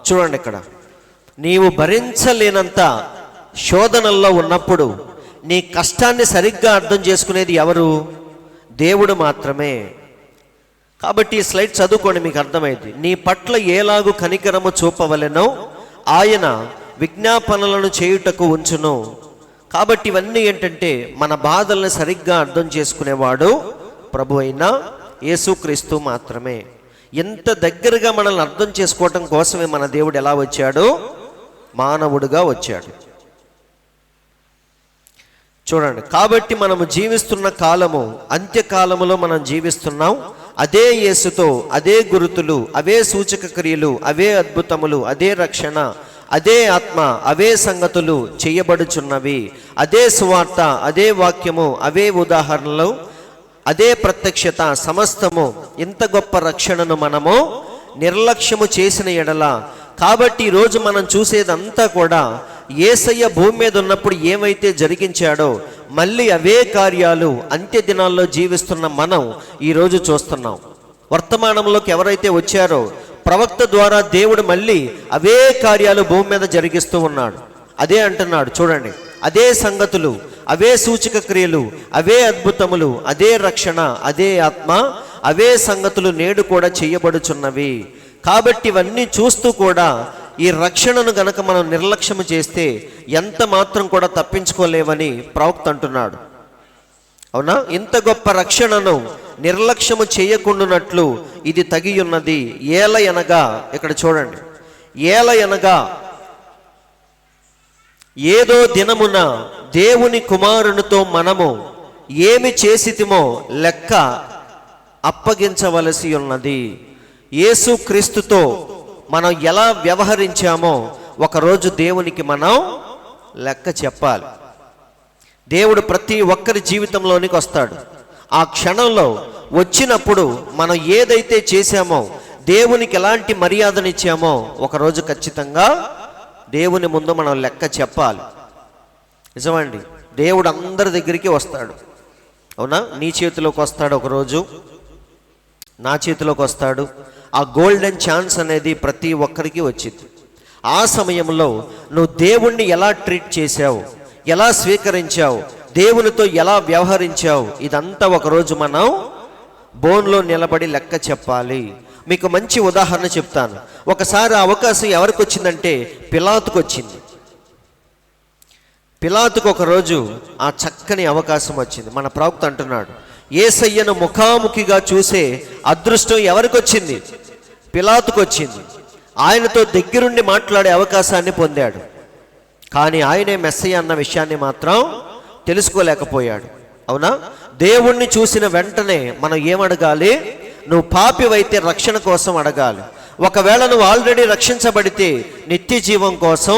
చూడండి ఇక్కడ, నీవు భరించలేనంత శోధనల్లో ఉన్నప్పుడు నీ కష్టాన్ని సరిగ్గా అర్థం చేసుకునేది ఎవరు? దేవుడు మాత్రమే. కాబట్టి ఈ స్లైడ్ చదువుకోండి, మీకు అర్థమైంది. నీ పట్ల ఏలాగు కనికరము చూపవలెనో ఆయన విజ్ఞాపనలను చేయుటకు ఉంచును. కాబట్టి ఇవన్నీ ఏంటంటే మన బాధల్ని సరిగ్గా అర్థం చేసుకునేవాడు ప్రభు అయిన యేసుక్రీస్తు మాత్రమే. ఎంత దగ్గరగా మనల్ని అర్థం చేసుకోవటం కోసమే మన దేవుడు ఎలా వచ్చాడు? మానవుడుగా వచ్చాడు. చూడండి, కాబట్టి మనము జీవిస్తున్న కాలము అంత్యకాలములో మనం జీవిస్తున్నాం. అదే యేసుతో అదే గురుతులు, అవే సూచక క్రియలు, అవే అద్భుతములు, అదే రక్షణ, అదే ఆత్మ, అవే సంగతులు చేయబడుచున్నవి. అదే సువార్త, అదే వాక్యము, అవే ఉదాహరణలు, అదే ప్రత్యక్షత, సమస్తము. ఇంత గొప్ప రక్షణను మనము నిర్లక్ష్యము చేసిన ఎడల, కాబట్టి ఈరోజు మనం చూసేదంతా కూడా యేసయ్య భూమి మీద ఉన్నప్పుడు ఏమైతే జరిగించాడో మళ్ళీ అవే కార్యాలు అంత్య దినాల్లో జీవిస్తున్న మనం ఈరోజు చూస్తున్నాం. వర్తమానంలోకి ఎవరైతే వచ్చారో ప్రవక్త ద్వారా దేవుడు మళ్ళీ అవే కార్యాలు భూమి మీద జరిగిస్తూ ఉన్నాడు. అదే అంటున్నాడు చూడండి, అదే సంగతులు, అవే సూచక క్రియలు, అవే అద్భుతములు, అదే రక్షణ, అదే ఆత్మ, అవే సంగతులు నేడు కూడా చేయబడుచున్నవి. కాబట్టి ఇవన్నీ చూస్తూ కూడా ఈ రక్షణను గనక మనం నిర్లక్ష్యము చేస్తే ఎంత మాత్రం కూడా తప్పించుకోలేవని ప్రవక్త అంటున్నాడు. అవునా? ఇంత గొప్ప రక్షణను నిర్లక్ష్యము చేయకుండానట్లు ఇది తగి ఉన్నది. ఏలయనగా, ఇక్కడ చూడండి, ఏలయనగా ఏదో దినమున దేవుని కుమారునితో మనము ఏమి చేసితిమో లెక్క అప్పగించవలసి ఉన్నది. యేసుక్రీస్తుతో మనం ఎలా వ్యవహరించామో ఒకరోజు దేవునికి మనం లెక్క చెప్పాలి. దేవుడు ప్రతి ఒక్కరి జీవితంలోనికి వస్తాడు. ఆ క్షణంలో వచ్చినప్పుడు మనం ఏదైతే చేశామో, దేవునికి ఎలాంటి మర్యాదనిచ్చామో ఒకరోజు ఖచ్చితంగా దేవుని ముందు మనం లెక్క చెప్పాలి. నిజమండి, దేవుడు అందరి దగ్గరికి వస్తాడు. అవునా? నీ చేతిలోకి వస్తాడు ఒకరోజు, నా చేతిలోకి వస్తాడు. ఆ గోల్డెన్ ఛాన్స్ అనేది ప్రతి ఒక్కరికి వచ్చింది. ఆ సమయంలో నువ్వు దేవుణ్ణి ఎలా ట్రీట్ చేశావు, ఎలా స్వీకరించావు, దేవునితో ఎలా వ్యవహరించావు, ఇదంతా ఒకరోజు మనం బోన్లో నిలబడి లెక్క చెప్పాలి. మీకు మంచి ఉదాహరణ చెప్తాను. ఒకసారి అవకాశం ఎవరికి వచ్చిందంటే పిలాతుకు వచ్చింది. పిలాతుకు ఒకరోజు ఆ చక్కని అవకాశం వచ్చింది. మన ప్రవక్త అంటున్నాడు, యేసయ్యను ముఖాముఖిగా చూసే అదృష్టం ఎవరికి వచ్చింది? పిలాతుకు వచ్చింది. ఆయనతో దగ్గరుండి మాట్లాడే అవకాశాన్ని పొందాడు. కానీ ఆయనే మెస్సయ్య అన్న విషయాన్ని మాత్రం తెలుసుకోలేకపోయాడు. అవునా? దేవుణ్ణి చూసిన వెంటనే మనం ఏమడగాలి? నువ్వు పాపివైతే రక్షణ కోసం అడగాలి. ఒకవేళ నువ్వు ఆల్రెడీ రక్షించబడితే నిత్య జీవం కోసం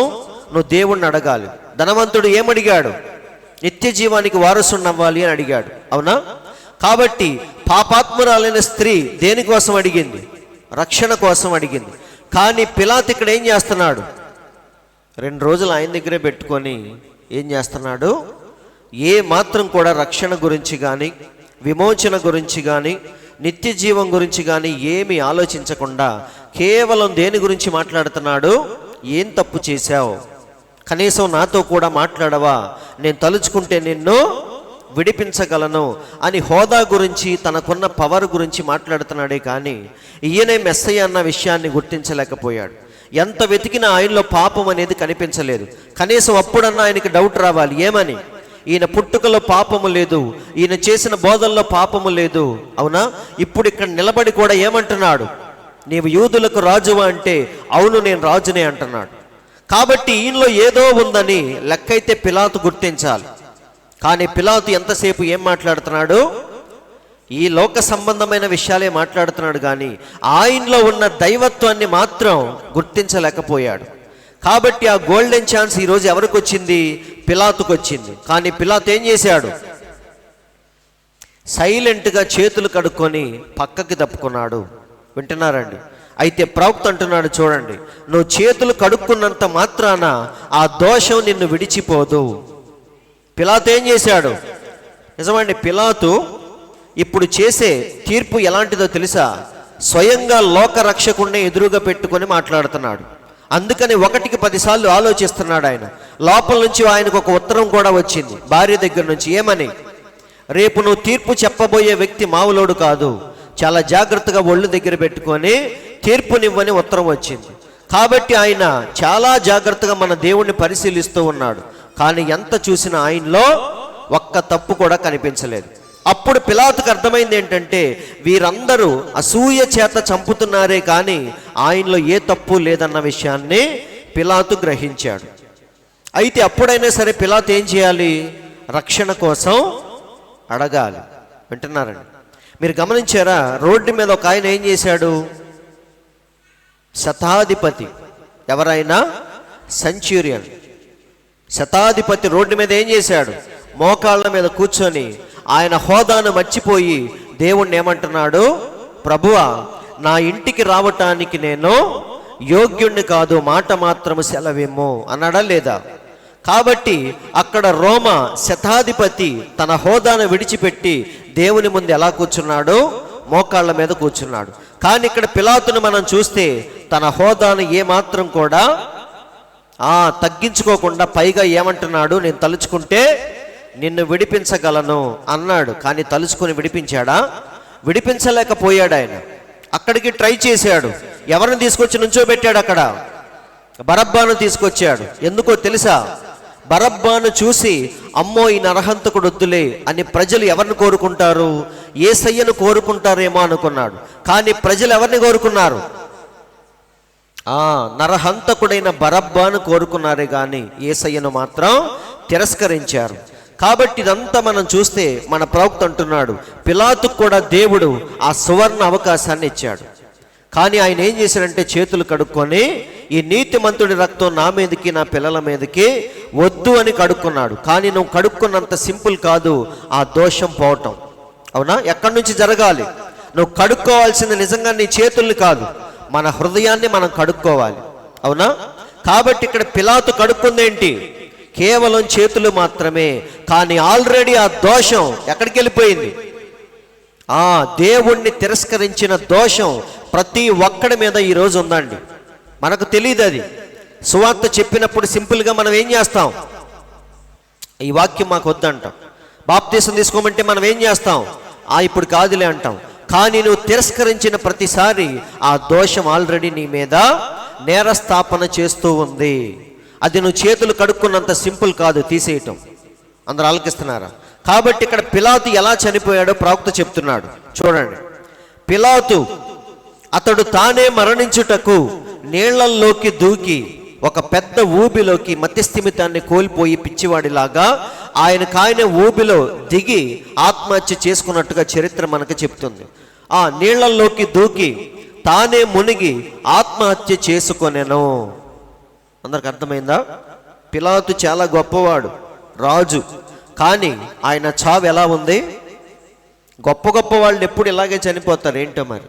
నువ్వు దేవుణ్ణి అడగాలి. ధనవంతుడు ఏమడిగాడు? నిత్య జీవానికి వారసుని అవ్వాలి అని అడిగాడు. అవునా? కాబట్టి పాపాత్మురాలైన స్త్రీ దేనికోసం అడిగింది? రక్షణ కోసం అడిగింది. కానీ పిలాతు ఇక్కడ ఏం చేస్తున్నాడు? 2 రోజులు ఆయన దగ్గరే పెట్టుకొని ఏం చేస్తున్నాడు? ఏ మాత్రం కూడా రక్షణ గురించి కానీ, విమోచన గురించి కానీ, నిత్య జీవం గురించి కానీ ఏమీ ఆలోచించకుండా కేవలం దేని గురించి మాట్లాడుతున్నాడు? ఏం తప్పు చేశావు? కనీసం నాతో కూడా మాట్లాడవా? నేను తలుచుకుంటే నిన్ను విడిపించగలను అని హోదా గురించి, తనకున్న పవర్ గురించి మాట్లాడుతున్నాడే కానీ ఈయనే మెస్సయ్య అన్న విషయాన్ని గుర్తించలేకపోయాడు. ఎంత వెతికినా ఆయనలో పాపం అనేది కనిపించలేదు. కనీసం అప్పుడన్నా ఆయనకి డౌట్ రావాలి. ఏమని? ఈయన పుట్టుకలో పాపము లేదు, ఈయన చేసిన బోధల్లో పాపము లేదు. అవునా? ఇప్పుడు ఇక్కడ నిలబడి కూడా ఏమంటున్నాడు? నీవు యూదులకు రాజువా అంటే అవును, నేను రాజునే అంటున్నాడు. కాబట్టి ఈయనలో ఏదో ఉందని లెక్కైతే పిలాతు గుర్తించాలి. కానీ పిలాతు ఎంతసేపు ఏం మాట్లాడుతున్నాడు? ఈ లోక సంబంధమైన విషయాలే మాట్లాడుతున్నాడు కానీ ఆయనలో ఉన్న దైవత్వాన్ని మాత్రం గుర్తించలేకపోయాడు. కాబట్టి ఆ గోల్డెన్ ఛాన్స్ ఈరోజు ఎవరికి వచ్చింది? పిలాతుకు వచ్చింది. కానీ పిలాతు ఏం చేశాడు? సైలెంట్గా చేతులు కడుక్కొని పక్కకి తప్పుకున్నాడు. వింటున్నారండి? అయితే ప్రవక్త అంటున్నాడు చూడండి, నువ్వు చేతులు కడుక్కున్నంత మాత్రాన ఆ దోషం నిన్ను విడిచిపోదు. పిలాతు ఏం చేశాడు? నిజమండి, పిలాతు ఇప్పుడు చేసే తీర్పు ఎలాంటిదో తెలుసా? స్వయంగా లోక రక్షకుడిని ఎదురుగా పెట్టుకొని మాట్లాడుతున్నాడు. అందుకని 1కి 10 సార్లు ఆలోచిస్తున్నాడు ఆయన. లోపల నుంచి ఆయనకు ఒక ఉత్తరం కూడా వచ్చింది భార్య దగ్గర నుంచి. ఏమని? రేపు నువ్వు తీర్పు చెప్పబోయే వ్యక్తి మామూలోడు కాదు, చాలా జాగ్రత్తగా ఒళ్ళు దగ్గర పెట్టుకొని తీర్పునివ్వని ఉత్తరం వచ్చింది. కాబట్టి ఆయన చాలా జాగ్రత్తగా మన దేవుణ్ణి పరిశీలిస్తూ ఉన్నాడు. కానీ ఎంత చూసినా ఆయనలో ఒక్క తప్పు కూడా కనిపించలేదు. అప్పుడు పిలాతుకు అర్థమైంది ఏంటంటే వీరందరూ అసూయ చేత చంపుతున్నారే కానీ ఆయనలో ఏ తప్పు లేదన్న విషయాన్ని పిలాతు గ్రహించాడు. అయితే అప్పుడైనా సరే పిలాతు ఏం చేయాలి? రక్షణ కోసం అడగాలి. వింటున్నారండి? మీరు గమనించారా? రోడ్డు మీద ఒక ఆయన ఏం చేశాడు? శతాధిపతి, ఎవరైనా సెంచూరియన్, శతాధిపతి రోడ్డు మీద ఏం చేశాడు? మోకాళ్ళ మీద కూర్చొని ఆయన హోదాను మర్చిపోయి దేవుణ్ణి ఏమంటున్నాడు? ప్రభువా, నా ఇంటికి రావటానికి నేను యోగ్యుణ్ణి కాదు, మాట మాత్రము సెలవిమ్ము అన్నాడా లేదా? కాబట్టి అక్కడ రోమ శతాధిపతి తన హోదాను విడిచిపెట్టి దేవుని ముందు ఎలా కూర్చున్నాడు? మోకాళ్ళ మీద కూర్చున్నాడు. కానీ ఇక్కడ పిలాతును మనం చూస్తే తన హోదాను ఏమాత్రం కూడా తగ్గించుకోకుండా పైగా ఏమంటున్నాడు? నేను తలుచుకుంటే నిన్ను విడిపించగలను అన్నాడు. కానీ తలుచుకొని విడిపించాడా? విడిపించలేకపోయాడు. ఆయన అక్కడికి ట్రై చేశాడు. ఎవరిని తీసుకొచ్చి నుంచోబెట్టాడు? అక్కడ బరబ్బాను తీసుకొచ్చాడు. ఎందుకో తెలుసా? బరబ్బాను చూసి అమ్మో ఈ నరహంతకుడు వద్దులే అని ప్రజలు ఎవరిని కోరుకుంటారు? యేసయ్యను కోరుకుంటారేమో అనుకున్నాడు. కానీ ప్రజలు ఎవరిని కోరుకున్నారు? నరహంతకుడైన బరబ్బాను కోరుకున్నారే కానీ యేసయ్యను మాత్రం తిరస్కరించారు. కాబట్టి ఇదంతా మనం చూస్తే మన ప్రవక్త అంటున్నాడు, పిలాతుకు కూడా దేవుడు ఆ సువర్ణ అవకాశాన్ని ఇచ్చాడు. కానీ ఆయన ఏం చేశాడంటే చేతులు కడుక్కొని ఈ నీతిమంతుడి రక్తం నా మీదకి నా పిల్లల మీదకి వద్దు అని కడుక్కున్నాడు. కానీ నువ్వు కడుక్కున్నంత సింపుల్ కాదు ఆ దోషం పోవటం. అవునా? ఎక్కడి నుంచి జరగాలి? నువ్వు కడుక్కోవాల్సింది నిజంగా నీ చేతుల్ని కాదు, మన హృదయాన్ని మనం కడుక్కోవాలి. అవునా? కాబట్టి ఇక్కడ పిలాతు కడుక్కుందేంటి? కేవలం చేతులు మాత్రమే. కానీ ఆల్రెడీ ఆ దోషం ఎక్కడికి వెళ్ళిపోయింది? దేవుణ్ణి తిరస్కరించిన దోషం ప్రతి ఒక్కడి మీద ఈరోజు ఉందండి. మనకు తెలియదు. అది సువార్త చెప్పినప్పుడు సింపుల్గా మనం ఏం చేస్తాం? ఈ వాక్యం మాకు వద్దంటాం. బాప్తీసం తీసుకోమంటే మనం ఏం చేస్తాం? ఇప్పుడు కాదులే అంటాం. కానీ నువ్వు తిరస్కరించిన ప్రతిసారి ఆ దోషం ఆల్రెడీ నీ మీద నేరస్థాపన చేస్తూ ఉంది. అది నువ్వు చేతులు కడుక్కున్నంత సింపుల్ కాదు తీసేయటం. అందరూ ఆలకిస్తున్నారా? కాబట్టి ఇక్కడ పిలాతు ఎలా చనిపోయాడో ప్రవక్త చెప్తున్నాడు. చూడండి, పిలాతు అతడు తానే మరణించుటకు నీళ్లల్లోకి దూకి ఒక పెద్ద ఊబిలోకి మతిస్థిమితాన్ని కోల్పోయి పిచ్చివాడిలాగా ఆయనకాయన ఊబిలో దిగి ఆత్మహత్య చేసుకున్నట్టుగా చరిత్ర మనకు చెప్తుంది. ఆ నీళ్లల్లోకి దూకి తానే మునిగి ఆత్మహత్య చేసుకొనెను. అందరికి అర్థమైందా? పిలాతు చాలా గొప్పవాడు, రాజు. కానీ ఆయన చావు ఎలా ఉంది? గొప్ప గొప్ప వాళ్ళు ఎప్పుడు ఇలాగే చనిపోతారు ఏంటో మరి.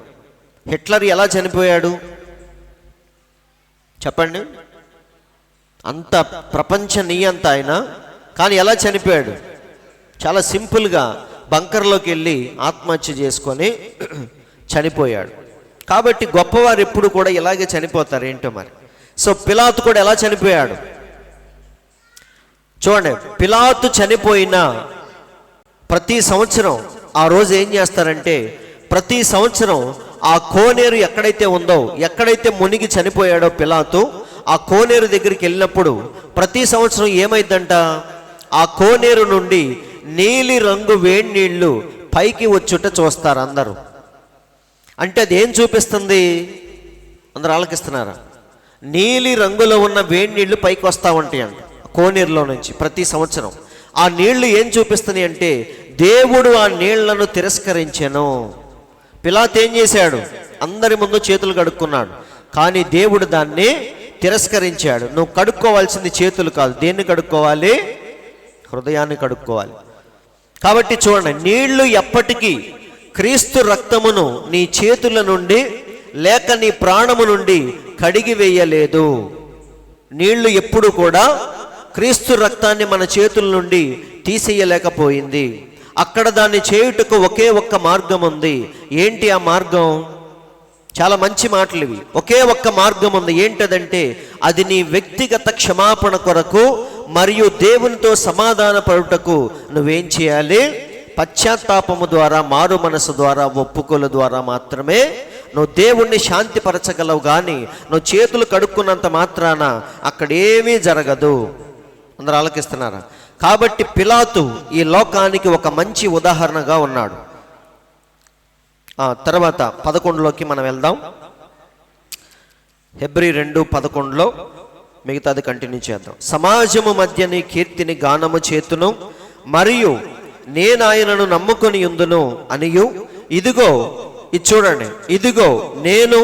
హిట్లర్ ఎలా చనిపోయాడు చెప్పండి? అంత ప్రపంచ నియంత ఆయన, కానీ ఎలా చనిపోయాడు? చాలా సింపుల్గా బంకర్లోకి వెళ్ళి ఆత్మహత్య చేసుకొని చనిపోయాడు. కాబట్టి గొప్పవారు ఎప్పుడు కూడా ఇలాగే చనిపోతారు ఏంటో మరి. సో పిలాతు కూడా ఎలా చనిపోయాడు చూడండి. పిలాతు చనిపోయిన ప్రతి సంవత్సరం ఆ రోజు ఏం చేస్తారంటే, ప్రతి సంవత్సరం ఆ కోనేరు ఎక్కడైతే ఉందో, ఎక్కడైతే మునిగి చనిపోయాడో పిలాతు, ఆ కోనేరు దగ్గరికి వెళ్ళినప్పుడు ప్రతి సంవత్సరం ఏమైందంట? ఆ కోనేరు నుండి నీలి రంగు వేడి నీళ్లు పైకి వచ్చుట చూస్తారు అందరూ. అంటే అది ఏం చూపిస్తుంది? అందరూ ఆలకిస్తున్నారా? నీలి రంగులో ఉన్న వేడి నీళ్లు పైకి వస్తూ ఉంటాయి అంట కోనేరులో నుంచి ప్రతి సంవత్సరం. ఆ నీళ్లు ఏం చూపిస్తున్నాయి అంటే దేవుడు ఆ నీళ్లను తిరస్కరించెను. పిలాతు ఏం చేశాడు? అందరి ముందు చేతులు కడుక్కున్నాడు. కానీ దేవుడు దాన్ని తిరస్కరించాడు. నువ్వు కడుక్కోవాల్సింది చేతులు కాదు, దేన్ని కడుక్కోవాలి? హృదయాన్ని కడుక్కోవాలి. కాబట్టి చూడండి, నీళ్లు ఎప్పటికీ క్రీస్తు రక్తమును నీ చేతుల నుండి లేక నీ ప్రాణము నుండి కడిగి వేయలేదు. నీళ్లు ఎప్పుడు కూడా క్రీస్తు రక్తాన్ని మన చేతుల నుండి తీసేయలేకపోయింది. అక్కడ దాన్ని చేయుటకు ఒకే ఒక్క మార్గం ఉంది. ఏంటి ఆ మార్గం? చాలా మంచి మాటలు ఇవి. ఒకే ఒక్క మార్గం ఉంది. ఏంటదంటే అది నీ వ్యక్తిగత క్షమాపణ కొరకు మరియు దేవునితో సమాధాన పడుటకు నువ్వేం చేయాలి? పశ్చాత్తాపము ద్వారా, మారు మనసు ద్వారా, ఒప్పుకోల ద్వారా మాత్రమే నువ్వు దేవుణ్ణి శాంతిపరచగలవు, కానీ నువ్వు చేతులు కడుక్కున్నంత మాత్రాన అక్కడేమీ జరగదు. అందరూ ఆలకిస్తున్నారా? కాబట్టి పిలాతు ఈ లోకానికి ఒక మంచి ఉదాహరణగా ఉన్నాడు. తర్వాత 11లోకి మనం వెళ్దాం. హెబ్రీ 2:11 మిగతాది కంటిన్యూ చేద్దాం. సమాజము మధ్య నీ కీర్తిని గానము చేతును, మరియు నేను ఆయనను నమ్ముకొని ఉందును అనియు, ఇదిగో ఇది చూడండి, ఇదిగో నేను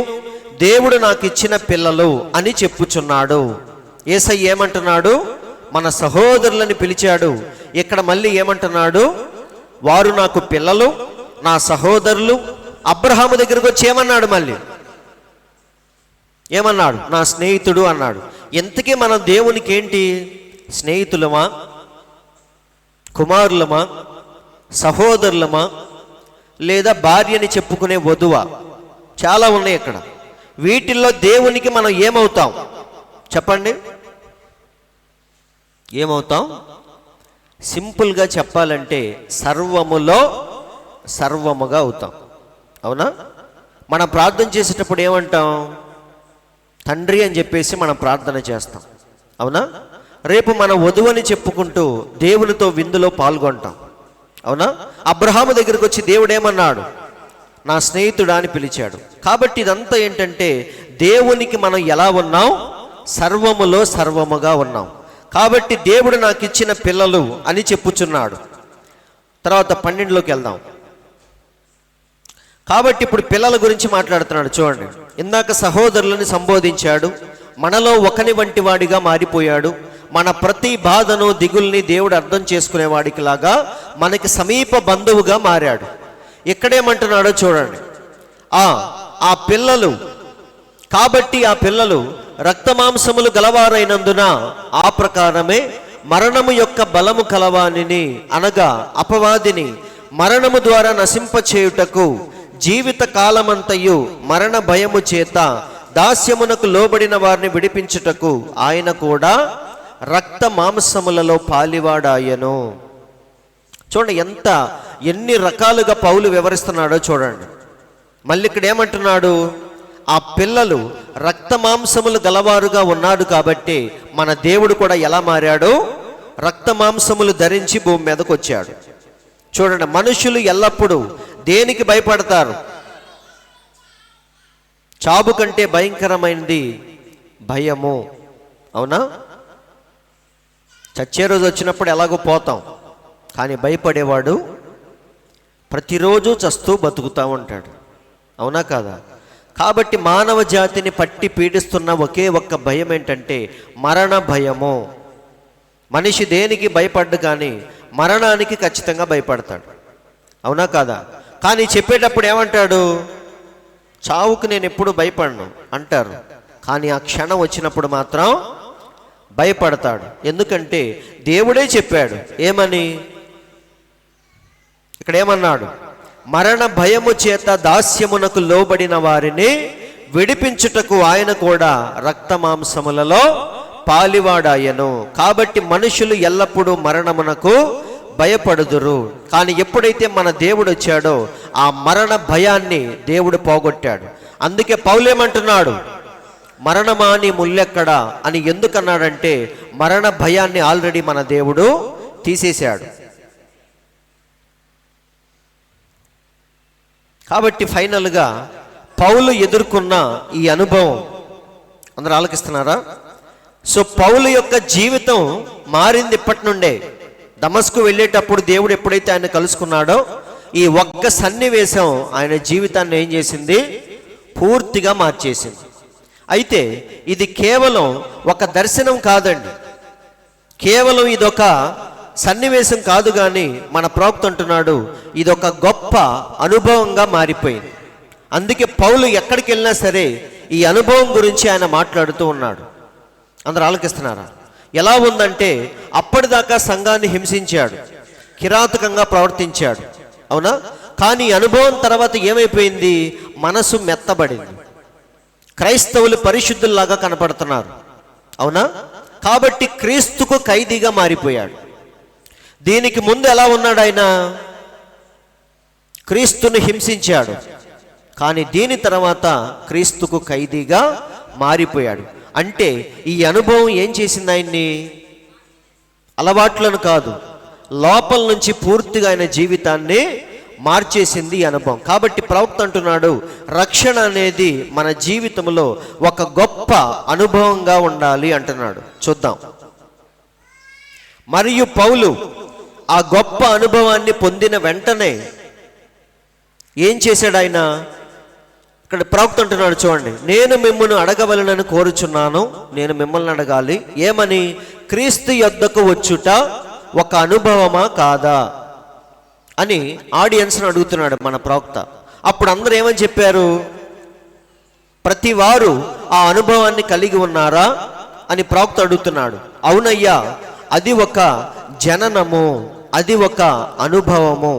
దేవుడు నాకు ఇచ్చిన పిల్లలు అని చెప్పుచున్నాడు. యేసయ్య ఏమంటున్నాడు? మన సహోదరులని పిలిచాడు. ఇక్కడ మళ్ళీ ఏమంటున్నాడు? వారు నాకు పిల్లలు, నా సహోదరులు. అబ్రహాము దగ్గరకు వచ్చి ఏమన్నాడు? మళ్ళీ ఏమన్నాడు? నా స్నేహితుడు అన్నాడు. ఎంతకీ మనం దేవునికి ఏంటి? స్నేహితులమా, కుమారులమా, సహోదరులమా, లేదా భార్యని చెప్పుకునే వధువా? చాలా ఉన్నాయి ఇక్కడ. వీటిల్లో దేవునికి మనం ఏమవుతాం చెప్పండి? ఏమవుతాం? సింపుల్గా చెప్పాలంటే సర్వములో సర్వముగా అవుతాం. అవునా? మనం ప్రార్థన చేసేటప్పుడు ఏమంటాం? తండ్రి అని చెప్పేసి మనం ప్రార్థన చేస్తాం. అవునా? రేపు మన వధువని చెప్పుకుంటూ దేవునితో విందులో పాల్గొంటాం. అవునా? అబ్రహాము దగ్గరికి వచ్చి దేవుడు ఏమన్నాడు? నా స్నేహితుడా అని పిలిచాడు. కాబట్టి ఇదంతా ఏంటంటే దేవునికి మనం ఎలా ఉన్నాం? సర్వములో సర్వముగా ఉన్నాం. కాబట్టి దేవుడు నాకు ఇచ్చిన పిల్లలు అని చెప్పుచున్నాడు. తర్వాత 12లోకి వెళ్దాం. కాబట్టి ఇప్పుడు పిల్లల గురించి మాట్లాడుతున్నాడు. చూడండి, ఇందాక సహోదరులని సంబోధించాడు. మనలో ఒకని వంటి వాడిగా మారిపోయాడు. మన ప్రతి బాధను, దిగుల్ని దేవుడు అర్థం చేసుకునేవాడికి లాగా మనకి సమీప బంధువుగా మారాడు. ఇక్కడేమంటున్నాడో చూడండి. ఆ పిల్లలు, కాబట్టి ఆ పిల్లలు రక్తమాంసములు గలవారైనందున ఆ ప్రకారమే మరణము యొక్క బలము కలవానిని, అనగా అపవాదిని మరణము ద్వారా నశింపచేయుటకు జీవిత కాలమంతయు మరణ భయము చేత దాస్యమునకు లోబడిన వారిని విడిపించుటకు ఆయన కూడా రక్త మాంసములలో పాలివాడాయను. చూడండి ఎన్ని రకాలుగా పౌలు వివరిస్తున్నాడో చూడండి. మళ్ళీ ఇక్కడ ఏమంటున్నాడు? ఆ పిల్లలు రక్త మాంసములు గలవారుగా ఉన్నాడు కాబట్టి మన దేవుడు కూడా ఎలా మారాడు? రక్త మాంసములు ధరించి భూమి మీదకు వచ్చాడు. చూడండి, మనుషులు ఎల్లప్పుడూ దేనికి భయపడతారు? చావు కంటే భయంకరమైనది భయము. అవునా? చచ్చే రోజు వచ్చినప్పుడు ఎలాగో పోతాం, కానీ భయపడేవాడు ప్రతిరోజు చస్తూ బతుకుతూ ఉంటాడు. అవునా కాదా? కాబట్టి మానవ జాతిని పట్టి పీడిస్తున్న ఒకే ఒక్క భయం ఏంటంటే మరణ భయము. మనిషి దేనికి భయపడ్డు, కానీ మరణానికి ఖచ్చితంగా భయపడతాడు. అవునా కాదా? కానీ చెప్పేటప్పుడు ఏమంటాడు? చావుకు నేను ఎప్పుడు భయపడను అంటారు, కానీ ఆ క్షణం వచ్చినప్పుడు మాత్రం భయపడతాడు. ఎందుకంటే దేవుడే చెప్పాడు. ఏమని? ఇక్కడ ఏమన్నాడు? మరణ భయము చేత దాస్యమునకు లోబడిన వారిని విడిపించుటకు ఆయన కూడా రక్త మాంసములలో పాలివాడాయను. కాబట్టి మనుషులు ఎల్లప్పుడూ మరణమునకు భయపడుదురు. కానీ ఎప్పుడైతే మన దేవుడు వచ్చాడో ఆ మరణ భయాన్ని దేవుడు పోగొట్టాడు. అందుకే పౌలేమంటున్నాడు? మరణమా నీ ముల్లెక్కడా అని. ఎందుకన్నాడంటే మరణ భయాన్ని ఆల్రెడీ మన దేవుడు తీసేశాడు. కాబట్టి ఫైనల్గా పౌలు ఎదుర్కొన్న ఈ అనుభవం అందరూ ఆలకిస్తున్నారా? సో పౌలు యొక్క జీవితం మారింది ఇప్పటి నుండే. దమస్కు వెళ్ళేటప్పుడు దేవుడు ఎప్పుడైతే ఆయన కలుసుకున్నాడో ఈ ఒక్క సన్నివేశం ఆయన జీవితాన్ని ఏం చేసింది? పూర్తిగా మార్చేసింది. అయితే ఇది కేవలం ఒక దర్శనం కాదండి, కేవలం ఇదొక సన్నివేశం కాదు, కానీ మన ప్రవక్త అంటున్నాడు ఇదొక గొప్ప అనుభవంగా మారిపోయింది. అందుకే పౌలు ఎక్కడికి వెళ్ళినా సరే ఈ అనుభవం గురించి ఆయన మాట్లాడుతూ ఉన్నాడు. అందరూ ఆలకిస్తున్నారా? ఎలా ఉందంటే అప్పటిదాకా సంఘాన్ని హింసించాడు, కిరాతకంగా ప్రవర్తించాడు. అవునా? కానీ అనుభవం తర్వాత ఏమైపోయింది? మనసు మెత్తబడింది. క్రైస్తవులు పరిశుద్ధుల్లాగా కనపడుతున్నారు. అవునా? కాబట్టి క్రీస్తుకు ఖైదీగా మారిపోయాడు. దీనికి ముందు ఎలా ఉన్నాడు? ఆయన క్రీస్తుని హింసించాడు. కానీ దీని తర్వాత క్రీస్తుకు ఖైదీగా మారిపోయాడు. అంటే ఈ అనుభవం ఏం చేసింది ఆయన్ని? అలవాట్లను కాదు, లోపల నుంచి పూర్తిగా ఆయన జీవితాన్ని మార్చేసింది ఈ అనుభవం. కాబట్టి ప్రవక్త అంటున్నాడు, రక్షణ అనేది మన జీవితంలో ఒక గొప్ప అనుభవంగా ఉండాలి అంటున్నాడు. చూద్దాం. మరియు పౌలు ఆ గొప్ప అనుభవాన్ని పొందిన వెంటనే ఏం చేశాడు ఆయన? ఇక్కడ ప్రవక్త అంటున్నాడు చూడండి, నేను మిమ్మల్ని అడగవలనని కోరుచున్నాను. నేను మిమ్మల్ని అడగాలి, ఏమని? క్రీస్తు యొద్దకు వచ్చుట ఒక అనుభవమా కాదా అని ఆడియన్స్ని అడుగుతున్నాడు మన ప్రవక్త. అప్పుడు అందరూ ఏమని చెప్పారు? ప్రతి వారు ఆ అనుభవాన్ని కలిగి ఉన్నారా అని ప్రవక్త అడుగుతున్నాడు. అవునయ్యా, అది ఒక జననము, అది ఒక అనుభవము.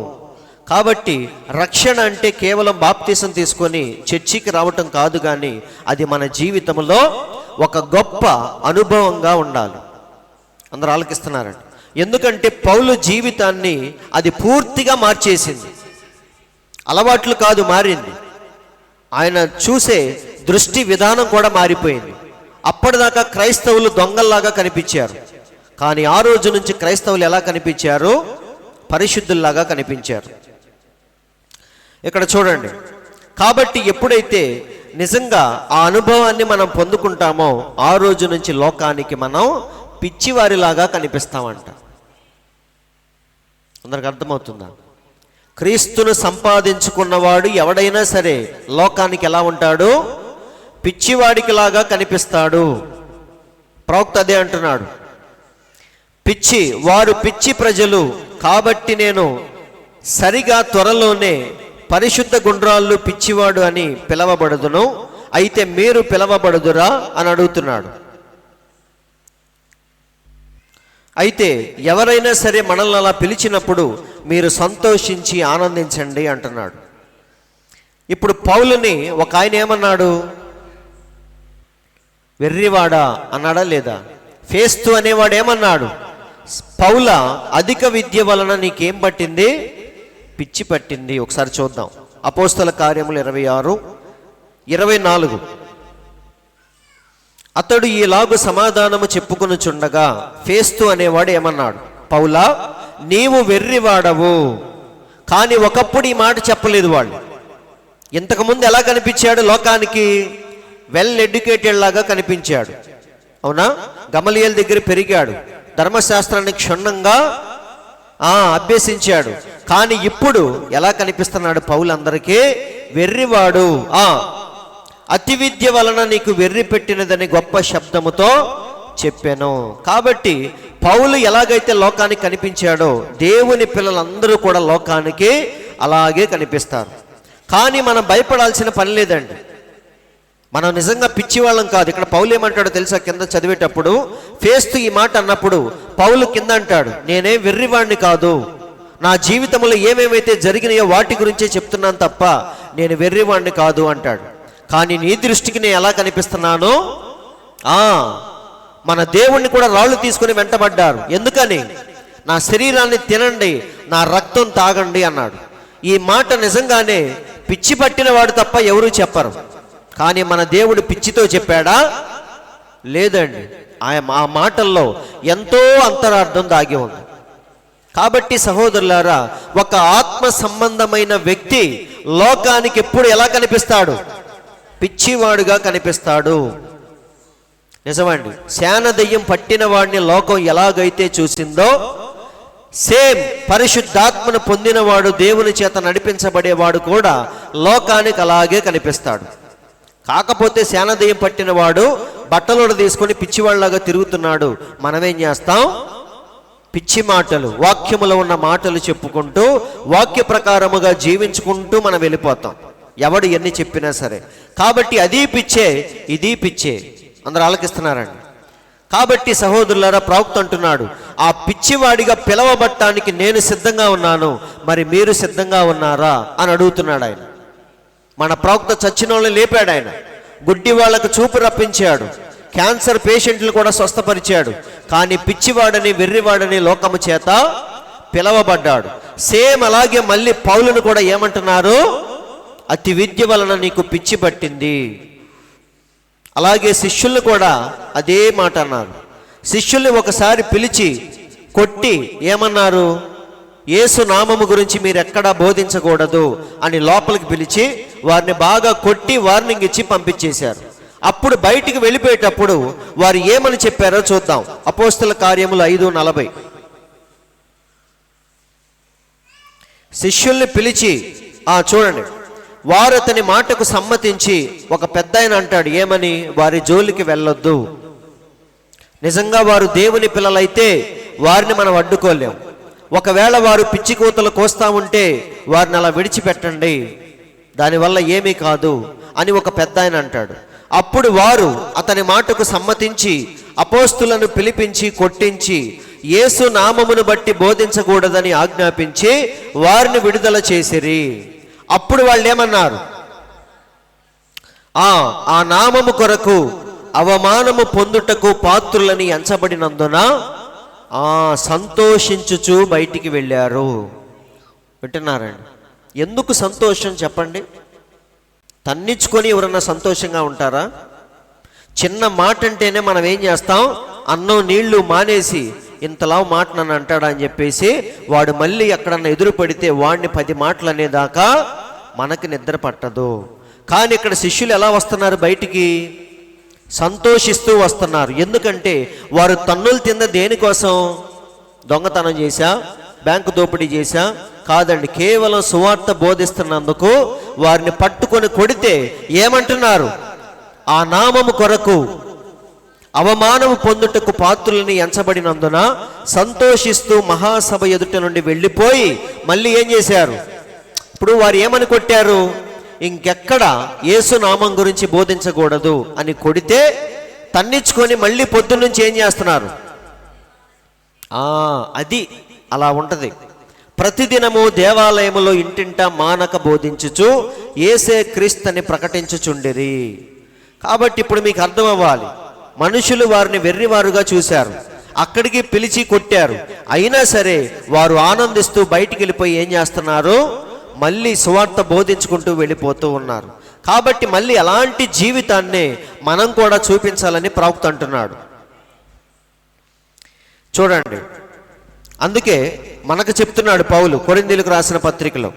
కాబట్టి రక్షణ అంటే కేవలం బాప్తీసం తీసుకొని చర్చికి రావటం కాదు, కానీ అది మన జీవితంలో ఒక గొప్ప అనుభవంగా ఉండాలి. అందరూ ఆలకిస్తున్నారండి. ఎందుకంటే పౌలు జీవితాన్ని అది పూర్తిగా మార్చేసింది. అలవాట్లు కాదు మారింది, ఆయన చూసే దృష్టి విధానం కూడా మారిపోయింది. అప్పటిదాకా క్రైస్తవులు దొంగల్లాగా కనిపించారు, కానీ ఆ రోజు నుంచి క్రైస్తవులు ఎలా కనిపించారు? పరిశుద్ధుల్లాగా కనిపించారు. ఇక్కడ చూడండి. కాబట్టి ఎప్పుడైతే నిజంగా ఆ అనుభవాన్ని మనం పొందుకుంటామో ఆ రోజు నుంచి లోకానికి మనం పిచ్చివారిలాగా కనిపిస్తామంట. అందరికి అర్థమవుతుందా? క్రీస్తును సంపాదించుకున్నవాడు ఎవడైనా సరే లోకానికి ఎలా ఉంటాడు? పిచ్చివాడికి లాగా కనిపిస్తాడు. ప్రవక్త అదే అంటున్నాడు. వారు పిచ్చి ప్రజలు, కాబట్టి నేను సరిగా త్వరలోనే పరిశుద్ధ గుండ్రాళ్ళు పిచ్చివాడు అని పిలవబడదును, అయితే మీరు పిలవబడుదురా అని అడుగుతున్నాడు. అయితే ఎవరైనా సరే మనల్ని అలా పిలిచినప్పుడు మీరు సంతోషించి ఆనందించండి అంటున్నాడు. ఇప్పుడు పౌలుని ఒక ఆయన ఏమన్నాడు? వెర్రివాడా అన్నాడా లేదా? ఫేస్తు అనేవాడు ఏమన్నాడు? పౌల, అధిక విద్య వలన నీకేం పట్టింది? పిచ్చి పట్టింది. ఒకసారి చూద్దాం. అపోస్తల కార్యములు 26:24. అతడు ఈలాగు సమాధానము చెప్పుకొనుచుండగా ఫేస్తు అనేవాడు ఏమన్నాడు? పౌలా, నీవు వెర్రివాడవు. కానీ ఒకప్పుడు ఈ మాట చెప్పలేదు వాళ్ళు. ఇంతకుముందు ఎలా కనిపించాడు లోకానికి? వెల్ ఎడ్యుకేటెడ్ లాగా కనిపించాడు, అవునా? గమలియేల్ దగ్గర పెరిగాడు, ధర్మశాస్త్రాన్ని క్షుణ్ణంగా అభ్యసించాడు. కానీ ఇప్పుడు ఎలా కనిపిస్తున్నాడు పౌలు అందరికీ? వెర్రివాడు. అతి విద్య వలన నీకు వెర్రి పెట్టినదని గొప్ప శబ్దముతో చెప్పాను. కాబట్టి పౌలు ఎలాగైతే లోకానికి కనిపించాడో దేవుని పిల్లలందరూ కూడా లోకానికి అలాగే కనిపిస్తారు. కానీ మనం భయపడాల్సిన పని లేదండి. మనం నిజంగా పిచ్చివాళ్ళం కాదు. ఇక్కడ పౌలు ఏమంటాడో తెలుసా? కింద చదివేటప్పుడు ఫేస్తు ఈ మాట అన్నప్పుడు పౌలు కింద అంటాడు, నేనే వెర్రివాడిని కాదు, నా జీవితంలో ఏమేమైతే జరిగినాయో వాటి గురించే చెప్తున్నాను తప్ప నేను వెర్రివాడిని కాదు అంటాడు. కానీ నీ దృష్టికి నేను ఎలా కనిపిస్తున్నాను? మన దేవుణ్ణి కూడా రాళ్ళు తీసుకుని వెంటబడ్డారు. ఎందుకని? నా శరీరాన్ని తినండి, నా రక్తం తాగండి అన్నాడు. ఈ మాట నిజంగానే పిచ్చి పట్టిన వాడు తప్ప ఎవరూ చెప్పరు. కానీ మన దేవుడు పిచ్చితో చెప్పాడా? లేదండి. ఆ మాటల్లో ఎంతో అంతరార్థం దాగి ఉంది. కాబట్టి సహోదరులారా, ఒక ఆత్మ సంబంధమైన వ్యక్తి లోకానికి ఎప్పుడు ఎలా కనిపిస్తాడు? పిచ్చివాడుగా కనిపిస్తాడు. నిజమండి. శాన దెయ్యం పట్టిన వాడిని లోకం ఎలాగైతే చూసిందో సేమ్ పరిశుద్ధాత్మను పొందినవాడు, దేవుని చేత నడిపించబడేవాడు కూడా లోకానికి అలాగే కనిపిస్తాడు. కాకపోతే శాన దెయ్యం పట్టిన వాడు బట్టలు తీసుకొని పిచ్చివాళ్ళలాగా తిరుగుతున్నాడు. మనమేం చేస్తాం? పిచ్చి మాటలు, వాక్యములో ఉన్న మాటలు చెప్పుకుంటూ వాక్య ప్రకారముగా జీవించుకుంటూ మనం వెళ్ళిపోతాం, ఎవడు ఎన్ని చెప్పినా సరే. కాబట్టి అది పిచ్చే, ఇది పిచ్చే. అందరూ ఆలకిస్తున్నారండి. కాబట్టి సహోదరులారా, ప్రవక్త అంటున్నాడు, ఆ పిచ్చివాడిగా పిలవబట్టానికి నేను సిద్ధంగా ఉన్నాను, మరి మీరు సిద్ధంగా ఉన్నారా అని అడుగుతున్నాడు ఆయన. మన ప్రవక్త చచ్చిన వాళ్ళని లేపాడు ఆయన, గుడ్డి వాళ్ళకు చూపు రప్పించాడు, క్యాన్సర్ పేషెంట్లు కూడా స్వస్థపరిచాడు. కానీ పిచ్చివాడని వెర్రివాడని లోకము చేత పిలవబడ్డాడు. సేమ్ అలాగే మళ్ళీ పౌలును కూడా ఏమంటున్నారు? అతి విద్య వలన నీకు పిచ్చి పట్టింది. అలాగే శిష్యులు కూడా అదే మాట అన్నారు. శిష్యుల్ని ఒకసారి పిలిచి కొట్టి ఏమన్నారు? యేసు నామము గురించి మీరు ఎక్కడా బోధించకూడదు అని లోపలికి పిలిచి వారిని బాగా కొట్టి వార్నింగ్ ఇచ్చి పంపించేశారు. అప్పుడు బయటికి వెళ్ళిపోయేటప్పుడు వారు ఏమని చెప్పారో చూద్దాం. అపోస్తల కార్యములు 5:40. శిష్యుల్ని పిలిచి చూడండి, వారు అతని మాటకు సమ్మతించి ఒక పెద్దాయన అంటాడు ఏమని? వారి జోలికి వెళ్ళొద్దు. నిజంగా వారు దేవుని పిల్లలైతే వారిని మనం అడ్డుకోలేం. ఒకవేళ వారు పిచ్చి కూతలు కోస్తా ఉంటే వారిని అలా విడిచిపెట్టండి, దానివల్ల ఏమీ కాదు అని ఒక పెద్దాయన అంటాడు. అప్పుడు వారు అతని మాటకు సమ్మతించి అపోస్తులను పిలిపించి కొట్టించి యేసు నామమును బట్టి బోధించకూడదని ఆజ్ఞాపించి వారిని విడుదల చేసిరి. అప్పుడు వాళ్ళు ఏమన్నారు? ఆ నామము కొరకు అవమానము పొందుటకు పాత్రులని ఎంచబడినందున సంతోషించుచు బయటికి వెళ్ళారు. వింటున్నారండి? ఎందుకు సంతోషం చెప్పండి? తన్నించుకొని ఎవరన్నా సంతోషంగా ఉంటారా? చిన్న మాట అంటేనే మనం ఏం చేస్తాం? అన్నం నీళ్లు మానేసి ఇంతలా మాట నన్ను అంటాడా అని చెప్పేసి వాడు మళ్ళీ ఎక్కడన్నా ఎదురు పడితే వాడిని 10 మాటలు అనేదాకా మనకి నిద్ర పట్టదు. కానీ ఇక్కడ శిష్యులు ఎలా వస్తున్నారు? బయటికి సంతోషిస్తూ వస్తున్నారు. ఎందుకంటే వారు తన్నులు తిన్న దేనికోసం? దొంగతనం చేశా, బ్యాంకు దోపిడీ చేశా కాదండి, కేవలం సువార్త బోధిస్తున్నందుకు వారిని పట్టుకొని కొడితే ఏమంటున్నారు? ఆ నామము కొరకు అవమానము పొందుటకు పాత్రులని ఎంచబడినందున సంతోషిస్తూ మహాసభ ఎదుట నుండి వెళ్ళిపోయి మళ్ళీ ఏం చేశారు? ఇప్పుడు వారు ఏమని కొట్టారు? ఇంకెక్కడ యేసు నామం గురించి బోధించకూడదు అని కొడితే తన్నించుకొని మళ్ళీ పొద్దున్నుంచి ఏం చేస్తున్నారు? అది అలా ఉంటది. ప్రతిదినము దేవాలయములో ఇంటింటా మానక బోధించుచు యేసే క్రీస్తుని ప్రకటించుచుండిరి. కాబట్టి ఇప్పుడు మీకు అర్థం అవ్వాలి, మనుషులు వారిని వెర్రివారుగా చూశారు, అక్కడికి పిలిచి కొట్టారు. అయినా సరే వారు ఆనందిస్తూ బయటికి వెళ్ళిపోయి ఏం చేస్తున్నారు? మళ్ళీ సువార్త బోధించుకుంటూ వెళ్ళిపోతూ ఉన్నారు. కాబట్టి మళ్ళీ అలాంటి జీవితాన్ని మనం కూడా చూపించాలని ప్రవక్త అంటున్నాడు. చూడండి, అందుకే మనకు చెప్తున్నాడు పౌలు కొరింథీయులకు రాసిన పత్రికలో,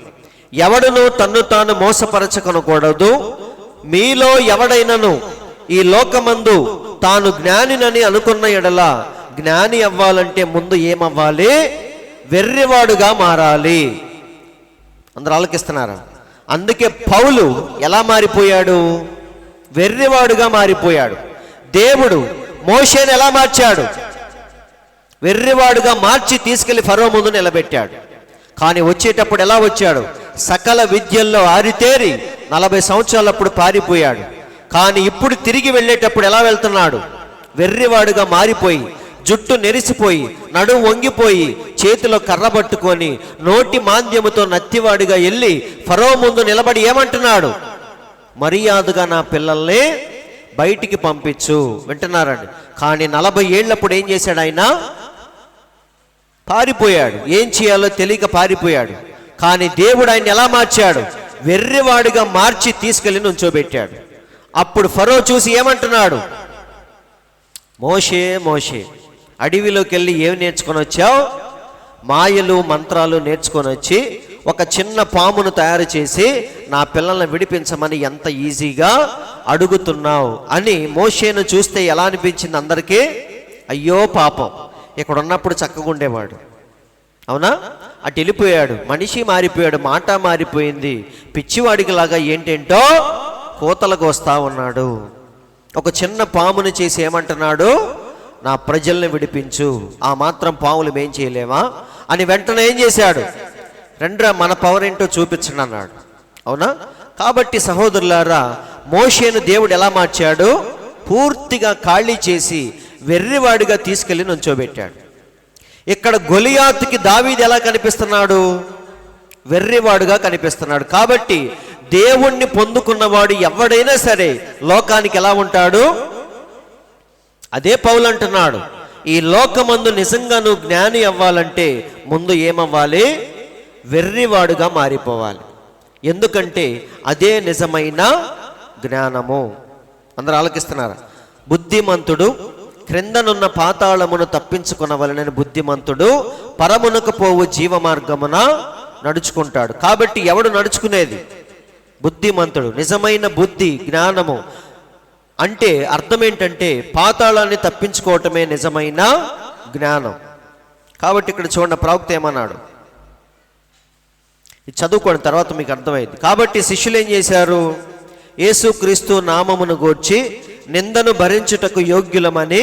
ఎవడును తన్ను తాను మోసపరచకనకూడదు. మీలో ఎవడైనను ఈ లోకమందు తాను జ్ఞానినని అనుకున్న ఎడల జ్ఞాని అవ్వాలంటే ముందు ఏమవ్వాలి? వెర్రివాడుగా మారాలి. అందరూ ఆలకిస్తున్నారా? అందుకే పౌలు ఎలా మారిపోయాడు? వెర్రివాడుగా మారిపోయాడు. దేవుడు మోషేని ఎలా మార్చాడు? వెర్రివాడుగా మార్చి తీసుకెళ్లి ఫరో ముందు నిలబెట్టాడు. కానీ వచ్చేటప్పుడు ఎలా వచ్చాడు? సకల విద్యల్లో ఆరితేరి 40 సంవత్సరాలప్పుడు పారిపోయాడు. కానీ ఇప్పుడు తిరిగి వెళ్ళేటప్పుడు ఎలా వెళ్తున్నాడు? వెర్రివాడుగా మారిపోయి, జుట్టు నెరిసిపోయి, నడుము వంగిపోయి, చేతిలో కర్ర పట్టుకొని నోటి మాంద్యముతో నత్తివాడిగా వెళ్ళి ఫరో ముందు నిలబడి ఏమంటున్నాడు? మర్యాదగా నా పిల్లల్ని బయటికి పంపించు. వింటున్నారండి? కానీ 40 ఏళ్ళప్పుడు ఏం చేశాడు ఆయన? పారిపోయాడు. ఏం చేయాలో తెలియక పారిపోయాడు. కానీ దేవుడు ఆయన ఎలా మార్చాడు? వెర్రివాడిగా మార్చి తీసుకెళ్ళి నుంచోబెట్టాడు. అప్పుడు ఫరో చూసి ఏమంటున్నాడు? మోషే మోషే, అడవిలోకి వెళ్ళి ఏమి నేర్చుకొని వచ్చావు? మాయలు మంత్రాలు నేర్చుకొని వచ్చి ఒక చిన్న పామును తయారు చేసి నా పిల్లల్ని విడిపించమని ఎంత ఈజీగా అడుగుతున్నావు అని మోషేను చూస్తే ఎలా అనిపించింది అందరికీ? అయ్యో పాపం, ఇక్కడ ఉన్నప్పుడు చక్కగా ఉండేవాడు, అవునా? అటు వెళ్ళిపోయాడు, మనిషి మారిపోయాడు, మాట మారిపోయింది, పిచ్చివాడికి లాగా ఏంటేంటో కోతలకు వస్తా ఉన్నాడు. ఒక చిన్న పాముని చేసి ఏమంటున్నాడు? నా ప్రజల్ని విడిపించు. ఆ మాత్రం పాములు మేం చేయలేమా అని వెంటనే ఏం చేశాడు? రండ్రా మన పవర్ ఏంటో చూపించండి అన్నాడు. అవునా? కాబట్టి సహోదరులారా, మోషేను దేవుడు ఎలా మార్చాడు? పూర్తిగా ఖాళీ చేసి వెర్రివాడిగా తీసుకెళ్లి నుంచోబెట్టాడు. ఇక్కడ గొలియాతుకి దావీదు ఎలా కనిపిస్తున్నాడు? వెర్రివాడుగా కనిపిస్తున్నాడు. కాబట్టి దేవుణ్ణి పొందుకున్నవాడు ఎవడైనా సరే లోకానికి ఎలా ఉంటాడు? అదే పౌలు అంటున్నాడు, ఈ లోకమందు నిజంగా నువ్వు జ్ఞాని అవ్వాలంటే ముందు ఏమవ్వాలి? వెర్రివాడుగా మారిపోవాలి. ఎందుకంటే అదే నిజమైన జ్ఞానము. అందరూ ఆలకిస్తున్నారా? బుద్ధిమంతుడు క్రిందనున్న పాతాళమును తప్పించుకొనవలెనని బుద్ధిమంతుడు పరమునకు పోవు జీవ మార్గమున నడుచుకుంటాడు. కాబట్టి ఎవడు నడుచుకునేది? బుద్ధిమంతుడు. నిజమైన బుద్ధి జ్ఞానము అంటే అర్థం ఏంటంటే పాతాళాన్ని తప్పించుకోవటమే నిజమైన జ్ఞానం. కాబట్టి ఇక్కడ చూడండి, ప్రవక్త ఏమన్నాడు, ఇది చదువుకోండి, తర్వాత మీకు అర్థమైంది. కాబట్టి శిష్యులు ఏం చేశారు? యేసుక్రీస్తు నామమును గూర్చి నిందను భరించుటకు యోగ్యులమని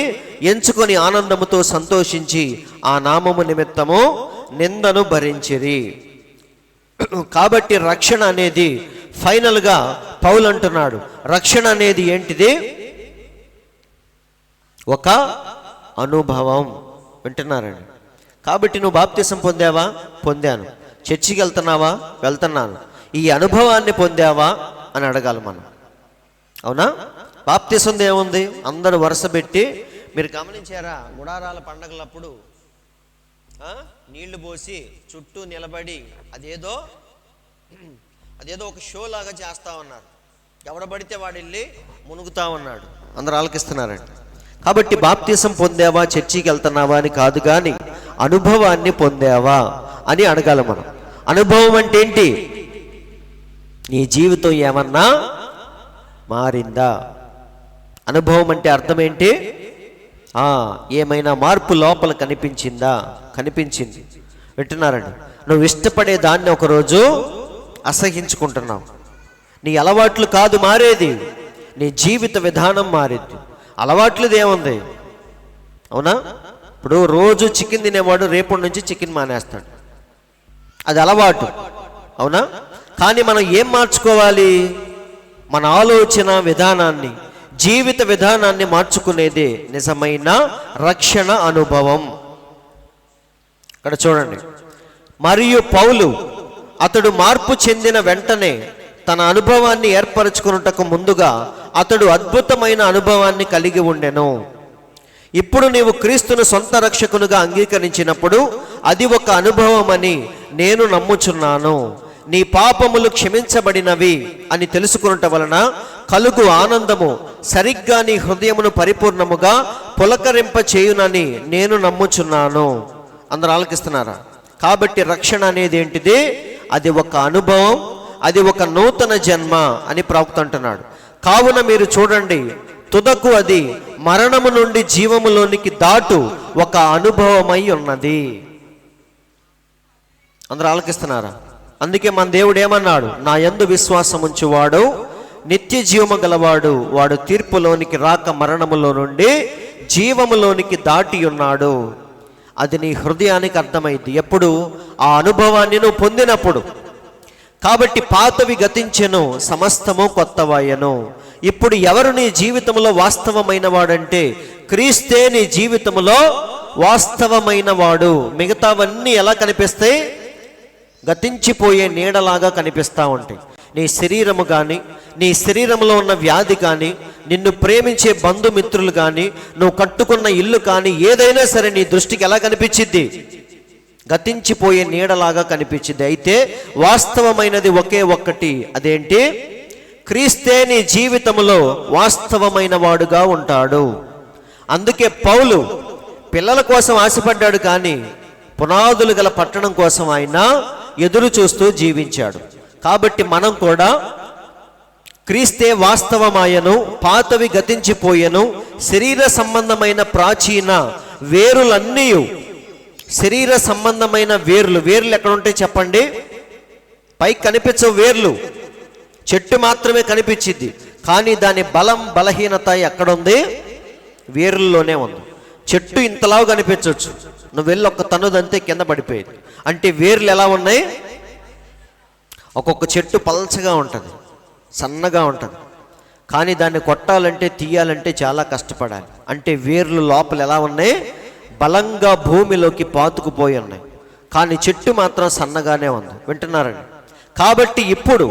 ఎంచుకొని ఆనందముతో సంతోషించి ఆ నామము నిమిత్తము నిందను భరించిరి. కాబట్టి రక్షణ అనేది ఫైనల్గా పౌలు అంటున్నాడు, రక్షణ అనేది ఏంటిది? ఒక అనుభవం. వింటున్నారండి? కాబట్టి నువ్వు బాప్తిసం పొందావా? పొందాను. చర్చికి వెళ్తున్నావా? వెళ్తున్నాను. ఈ అనుభవాన్ని పొందావా అని అడగాలి మనం. అవునా? బాప్తిసం ఏముంది? అందరూ వరుస పెట్టి, మీరు గమనించారా, గుడారాల పండగలప్పుడు నీళ్లు పోసి చుట్టూ నిలబడి అదేదో ఒక షో లాగా చేస్తా ఉన్నారు. ఎవడబడితే వాడు వెళ్ళి మునుగుతా ఉన్నాడు. అందరూ ఆలకిస్తున్నారండి. కాబట్టి బాప్తిసం పొందావా, చర్చికి వెళ్తున్నావా అని కాదు, కానీ అనుభవాన్ని పొందావా అని అడగాలి మనం. అనుభవం అంటే ఏంటి? నీ జీవితం ఏమన్నా మారిందా? అనుభవం అంటే అర్థం ఏంటి? ఏమైనా మార్పు లోపల కనిపించిందా? కనిపించింది. వింటున్నారండి? నువ్వు ఇష్టపడే దాన్ని ఒకరోజు అసహించుకుంటున్నావు. నీ అలవాట్లు కాదు మారేది, నీ జీవిత విధానం మారేది. అలవాట్లుది ఏముంది? అవునా? ఇప్పుడు రోజు చికెన్ తినేవాడు రేపటి నుంచి చికెన్ మానేస్తాడు, అది అలవాటు. అవునా? కానీ మనం ఏం మార్చుకోవాలి? మన ఆలోచన విధానాన్ని, జీవిత విధానాన్ని మార్చుకునేదే నిజమైన రక్షణ అనుభవం. ఇక్కడ చూడండి, మరియు పౌలు అతడు మార్పు చెందిన వెంటనే తన అనుభవాన్ని ఏర్పరచుకున్నటకు ముందుగా అతడు అద్భుతమైన అనుభవాన్ని కలిగి ఉండెను. ఇప్పుడు నీవు క్రీస్తును సొంత రక్షకునిగా అంగీకరించినప్పుడు అది ఒక అనుభవమని నేను నమ్ముచున్నాను. నీ పాపములు క్షమించబడినవి అని తెలుసుకున్నట వలన కలుగు ఆనందము సరిగ్గా నీ హృదయమును పరిపూర్ణముగా పులకరింప చేయునని నేను నమ్ముచున్నాను. అందరూ ఆలకిస్తున్నారా? కాబట్టి రక్షణ అనేది ఏంటిది? అది ఒక అనుభవం, అది ఒక నూతన జన్మ అని ప్రవక్త అంటున్నాడు. కావున మీరు చూడండి, తుదకు అది మరణము నుండి జీవములోనికి దాటు ఒక అనుభవమై ఉన్నది. అందరూ ఆలకిస్తున్నారా? అందుకే మన దేవుడు ఏమన్నాడు? నా యందు విశ్వాసం ఉంచువాడు నిత్య జీవము గలవాడు, వాడు తీర్పులోనికి రాక మరణములో నుండి జీవములోనికి దాటి ఉన్నాడు. అది నీ హృదయానికి అర్థమైంది ఎప్పుడు? ఆ అనుభవాన్ని నువ్వు పొందినప్పుడు. కాబట్టి పాతవి గతించెను, సమస్తము కొత్తవాయను. ఇప్పుడు ఎవరు నీ జీవితంలో వాస్తవమైన వాడంటే క్రీస్తే నీ జీవితంలో వాస్తవమైన వాడు. మిగతావన్నీ ఎలా కనిపిస్తాయి? గతించిపోయే నీడలాగా కనిపిస్తూ ఉంటాయి. నీ శరీరము కానీ, నీ శరీరంలో ఉన్న వ్యాధి కానీ, నిన్ను ప్రేమించే బంధుమిత్రులు కానీ, నువ్వు కట్టుకున్న ఇల్లు కానీ, ఏదైనా సరే నీ దృష్టికి ఎలా కనిపించిద్ది? గతించిపోయే నీడలాగా కనిపించింది. అయితే వాస్తవమైనది ఒకే ఒక్కటి, అదేంటి? క్రీస్తే నీ జీవితంలో వాస్తవమైన వాడుగా ఉంటాడు. అందుకే పౌలు పిల్లల కోసం ఆశపడ్డాడు, కానీ పునాదులు గల పట్టణం కోసం ఆయన ఎదురు చూస్తూ జీవించాడు. కాబట్టి మనం కూడా క్రీస్తే వాస్తవమాయను, పాతవి గతించిపోయెను, శరీర సంబంధమైన ప్రాచీన వేరులన్నీ, శరీర సంబంధమైన వేర్లు ఎక్కడ ఉంటాయి చెప్పండి? పైకి కనిపించవు వేర్లు, చెట్టు మాత్రమే కనిపించింది, కానీ దాని బలం బలహీనత ఎక్కడుంది? వేర్లలోనే ఉంది. చెట్టు ఇంతలాగా కనిపించవచ్చు, నువ్వు వెళ్ళి ఒక్క తన్నుదంతే కింద పడిపోయేది. అంటే వేర్లు ఎలా ఉన్నాయి? ఒక్కొక్క చెట్టు పల్చగా ఉంటుంది, సన్నగా ఉంటుంది, కానీ దాన్ని కొట్టాలంటే తీయాలంటే చాలా కష్టపడాలి. అంటే వేర్లు లోపల ఎలా ఉన్నాయి? బలంగా భూమిలోకి పాతుకుపోయి ఉన్నాయి, కానీ చెట్టు మాత్రం సన్నగానే ఉంది. వింటున్నారండి? కాబట్టి ఇప్పుడు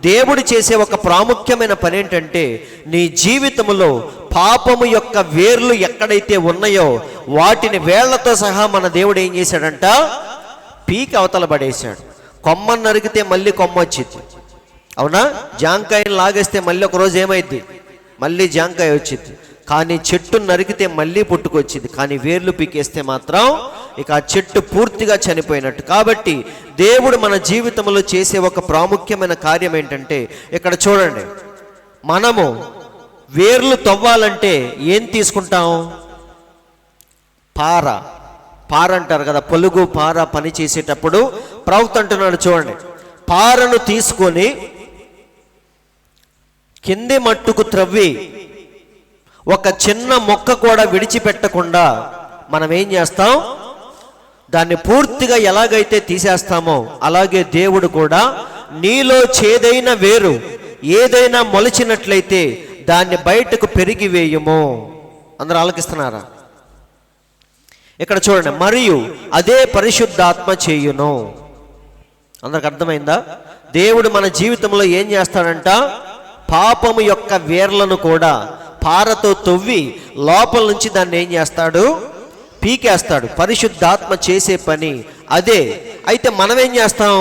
దేవుడు చేసే ఒక ప్రాముఖ్యమైన పని ఏంటంటే, నీ జీవితంలో పాపము యొక్క వేర్లు ఎక్కడైతే ఉన్నాయో వాటిని వేళ్లతో సహా మన దేవుడు ఏం చేశాడంట? పీకి అవతల పడేశాడు. కొమ్మను నరికితే మళ్ళీ కొమ్మ వచ్చింది, అవునా? జాంకాయని లాగేస్తే మళ్ళీ ఒక రోజు ఏమైద్ది? మళ్ళీ జాంకాయ వచ్చింది. కానీ చెట్టు నరికితే మళ్ళీ పుట్టుకొచ్చింది. కానీ వేర్లు పీకేస్తే మాత్రం ఇక ఆ చెట్టు పూర్తిగా చనిపోయినట్టు. కాబట్టి దేవుడు మన జీవితంలో చేసే ఒక ప్రాముఖ్యమైన కార్యం ఏంటంటే, ఇక్కడ చూడండి, మనము వేర్లు తవ్వాలంటే ఏం తీసుకుంటాం? పార అంటారు కదా, పొలుగు పార పని చేసేటప్పుడు ప్రవక్త అంటున్నాడు చూడండి, పారను తీసుకొని కింది మట్టుకు త్రవ్వి ఒక చిన్న మొక్క కూడా విడిచిపెట్టకుండా మనం ఏం చేస్తాం? దాన్ని పూర్తిగా ఎలాగైతే తీసేస్తామో అలాగే దేవుడు కూడా నీలో చేదైన వేరు ఏదైనా మొలిచినట్లయితే దాన్ని బయటకు పెరిగి వేయము. అందరూ ఆలకిస్తున్నారా? ఇక్కడ చూడండి, మరియు అదే పరిశుద్ధాత్మ చేయును. అందరికి అర్థమైందా? దేవుడు మన జీవితంలో ఏం చేస్తాడంట? పాపము యొక్క వేర్లను కూడా పారతో తవ్వి లోపల నుంచి దాన్ని ఏం చేస్తాడు? పీకేస్తాడు. పరిశుద్ధాత్మ చేసే పని అదే. అయితే మనమేం చేస్తాం?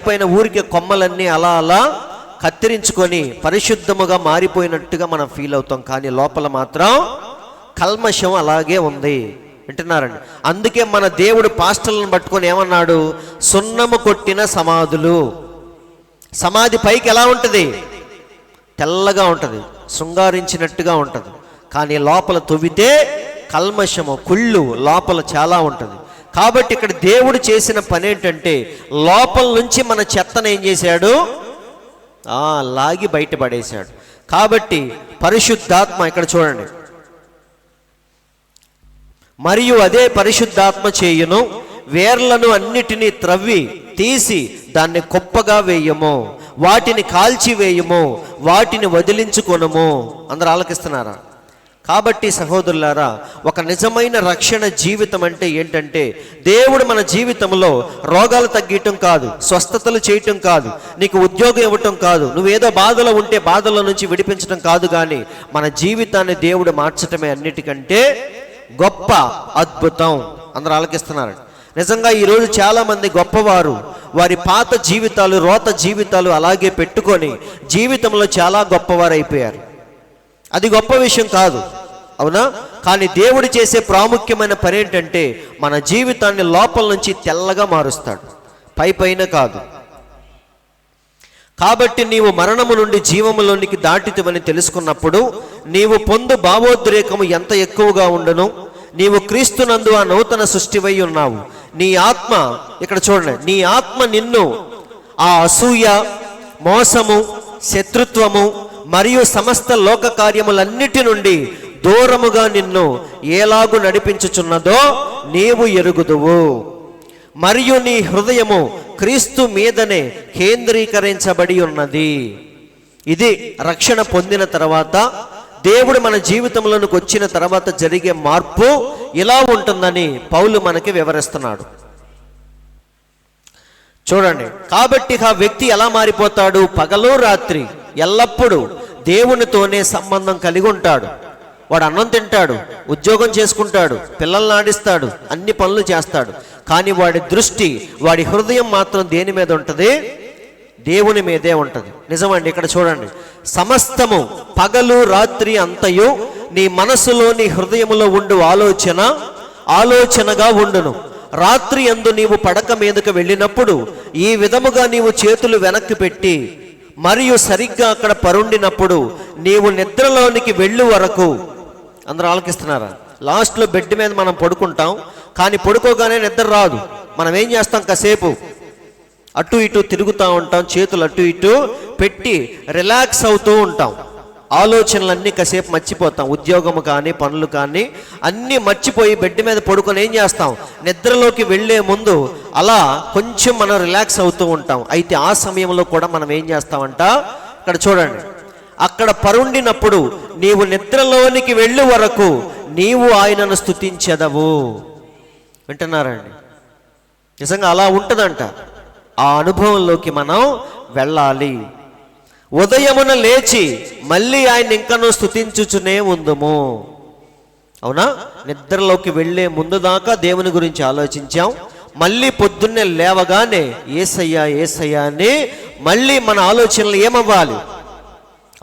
పైన ఊరికే కొమ్మలన్నీ అలా అలా కత్తిరించుకొని పరిశుద్ధముగా మారిపోయినట్టుగా మనం ఫీల్ అవుతాం. కానీ లోపల మాత్రం కల్మషం అలాగే ఉంది. వింటున్నారండి? అందుకే మన దేవుడు పాస్టర్లను పట్టుకొని ఏమన్నాడు? సున్నము కొట్టిన సమాధులు. సమాధి పైకి ఎలా ఉంటుంది? తెల్లగా ఉంటుంది, శృంగారించినట్టుగా ఉంటుంది. కానీ లోపల తవ్వితే కల్మషము, కుళ్ళు లోపల చాలా ఉంటుంది. కాబట్టి ఇక్కడ దేవుడు చేసిన పని ఏంటంటే, లోపల నుంచి మన చెత్తను ఏం చేశాడు? లాగి బయటపడేశాడు. కాబట్టి పరిశుద్ధాత్మ, ఇక్కడ చూడండి, మరియు అదే పరిశుద్ధాత్మ చేయును, వేర్లను అన్నిటినీ త్రవ్వి తీసి దాన్ని కుప్పగా వేయము, వాటిని కాల్చి వేయము, వాటిని వదిలించుకొనుము. అందరూ ఆలకిస్తున్నారా? కాబట్టి సహోదరులారా, ఒక నిజమైన రక్షణ జీవితం అంటే ఏంటంటే, దేవుడు మన జీవితంలో రోగాలు తగ్గించటం కాదు, స్వస్థతలు చేయటం కాదు, నీకు ఉద్యోగం ఇవ్వటం కాదు, నువ్వేదో బాధలో ఉంటే బాధల నుంచి విడిపించడం కాదు, కానీ మన జీవితాన్ని దేవుడు మార్చటమే అన్నిటికంటే గొప్ప అద్భుతం. అందరూ ఆలకిస్తున్నారు? నిజంగా ఈరోజు చాలామంది గొప్పవారు వారి పాత జీవితాలు, రోత జీవితాలు అలాగే పెట్టుకొని జీవితంలో చాలా గొప్పవారు అయిపోయారు. అది గొప్ప విషయం కాదు, అవునా? కానీ దేవుడు చేసే ప్రాముఖ్యమైన పని ఏంటంటే, మన జీవితాన్ని లోపల నుంచి తెల్లగా మారుస్తాడు, పైన కాదు. కాబట్టి నీవు మరణము నుండి జీవములోనికి దాటితివని తెలుసుకున్నప్పుడు నీవు పొందు భావోద్రేకము ఎంత ఎక్కువగా ఉండును. నీవు క్రీస్తునందు ఆ నూతన సృష్టివై ఉన్నావు. నీ ఆత్మ, ఇక్కడ చూడండి, నీ ఆత్మ నిన్ను ఆ అసూయ, మోసము, శత్రుత్వము మరియు సమస్త లోక కార్యములన్నిటి నుండి దూరముగా నిన్ను ఎలాగు నడిపించుచున్నదో నీవు ఎరుగుదువు. మరియు నీ హృదయము క్రీస్తు మీదనే కేంద్రీకరించబడి ఉన్నది. ఇది రక్షణ పొందిన తర్వాత, దేవుడు మన జీవితంలోనికి వచ్చిన తర్వాత జరిగే మార్పు ఇలా ఉంటుందని పౌలు మనకి వివరిస్తున్నాడు. చూడండి, కాబట్టి ఆ వ్యక్తి ఎలా మారిపోతాడు? పగలు రాత్రి ఎల్లప్పుడూ దేవునితోనే సంబంధం కలిగి ఉంటాడు. వాడు అన్నం తింటాడు, ఉద్యోగం చేసుకుంటాడు, పిల్లల్ని ఆడిస్తాడు, అన్ని పనులు చేస్తాడు. కానీ వాడి దృష్టి, వాడి హృదయం మాత్రం దేని మీద ఉంటుంది? దేవుని మీదే ఉంటుంది. నిజమండి. ఇక్కడ చూడండి, సమస్తము పగలు రాత్రి అంతయు నీ మనసులో, నీ హృదయములో ఉండు ఆలోచనగా ఉండును. రాత్రి యందు నీవు పడక మీదకు వెళ్ళినప్పుడు ఈ విధముగా నీవు చేతులు వెనక్కి పెట్టి మరియు సరిగ్గా అక్కడ పరుండినప్పుడు నీవు నిద్రలోనికి వెళ్ళు వరకు. అందరూ ఆలకిస్తున్నారా? లాస్ట్లో బెడ్ మీద మనం పడుకుంటాం, కానీ పడుకోగానే నిద్ర రాదు. మనం ఏం చేస్తాం? కాసేపు అటు ఇటు తిరుగుతూ ఉంటాం, చేతులు అటు ఇటు పెట్టి రిలాక్స్ అవుతూ ఉంటాం. ఆలోచనలన్నీ కాసేపు మర్చిపోతాం, ఉద్యోగము కానీ పనులు కానీ అన్నీ మర్చిపోయి బెడ్ మీద పడుకొని ఏం చేస్తాం? నిద్రలోకి వెళ్ళే ముందు అలా కొంచెం మనం రిలాక్స్ అవుతూ ఉంటాం. అయితే ఆ సమయంలో కూడా మనం ఏం చేస్తామంట? ఇక్కడ చూడండి, అక్కడ పరుండినప్పుడు నీవు నిద్రలోనికి వెళ్ళు వరకు నీవు ఆయనను స్తుతించెదవు. వింటున్నారండి? నిజంగా అలా ఉంటుందంట. ఆ అనుభవంలోకి మనం వెళ్ళాలి. ఉదయమున లేచి మళ్ళీ ఆయన ఇంకనూ స్తుతించుచునే ఉందుము. అవునా? నిద్రలోకి వెళ్ళే ముందు దాకా దేవుని గురించి ఆలోచించాం, మళ్ళీ పొద్దున్నే లేవగానే యేసయ్యా యేసయ్యా అని మళ్ళీ మన ఆలోచనలు ఏమవ్వాలి?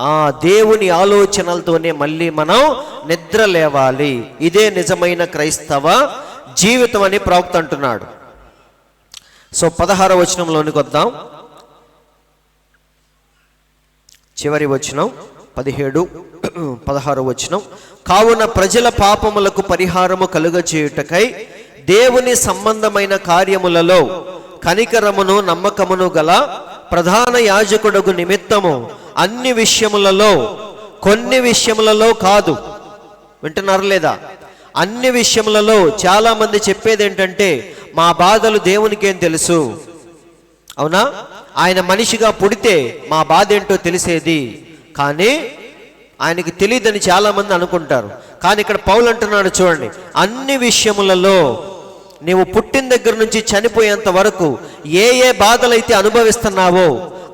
ఆ దేవుని ఆలోచనలతోనే మళ్ళీ మనం నిద్ర లేవాలి. ఇదే నిజమైన క్రైస్తవ జీవితం అని ప్రవక్త అంటున్నాడు. సో 16వ వచనంలోనికి వద్దాం. చివరి వచనం 17, 16వ వచనం. కావున ప్రజల పాపములకు పరిహారము కలుగచేయుటకై దేవుని సంబంధమైన కార్యములలో కనికరమును నమ్మకమును గల ప్రధాన యాజకుడుగు నిమిత్తము అన్ని విషయములలో, కొన్ని విషయములలో కాదు. వింటున్నారు లేదా? అన్ని విషయములలో. చాలా మంది చెప్పేది ఏంటంటే, మా బాధలు దేవునికి ఏం తెలుసు? అవునా? ఆయన మనిషిగా పుడితే మా బాధ ఏంటో తెలిసేది, కానీ ఆయనకి తెలియదని చాలా మంది అనుకుంటారు. కానీ ఇక్కడ పౌలు అంటున్నాడు చూడండి, అన్ని విషయములలో నీవు పుట్టిన దగ్గర నుంచి చనిపోయేంత వరకు ఏ ఏ బాధలైతే అనుభవిస్తున్నావో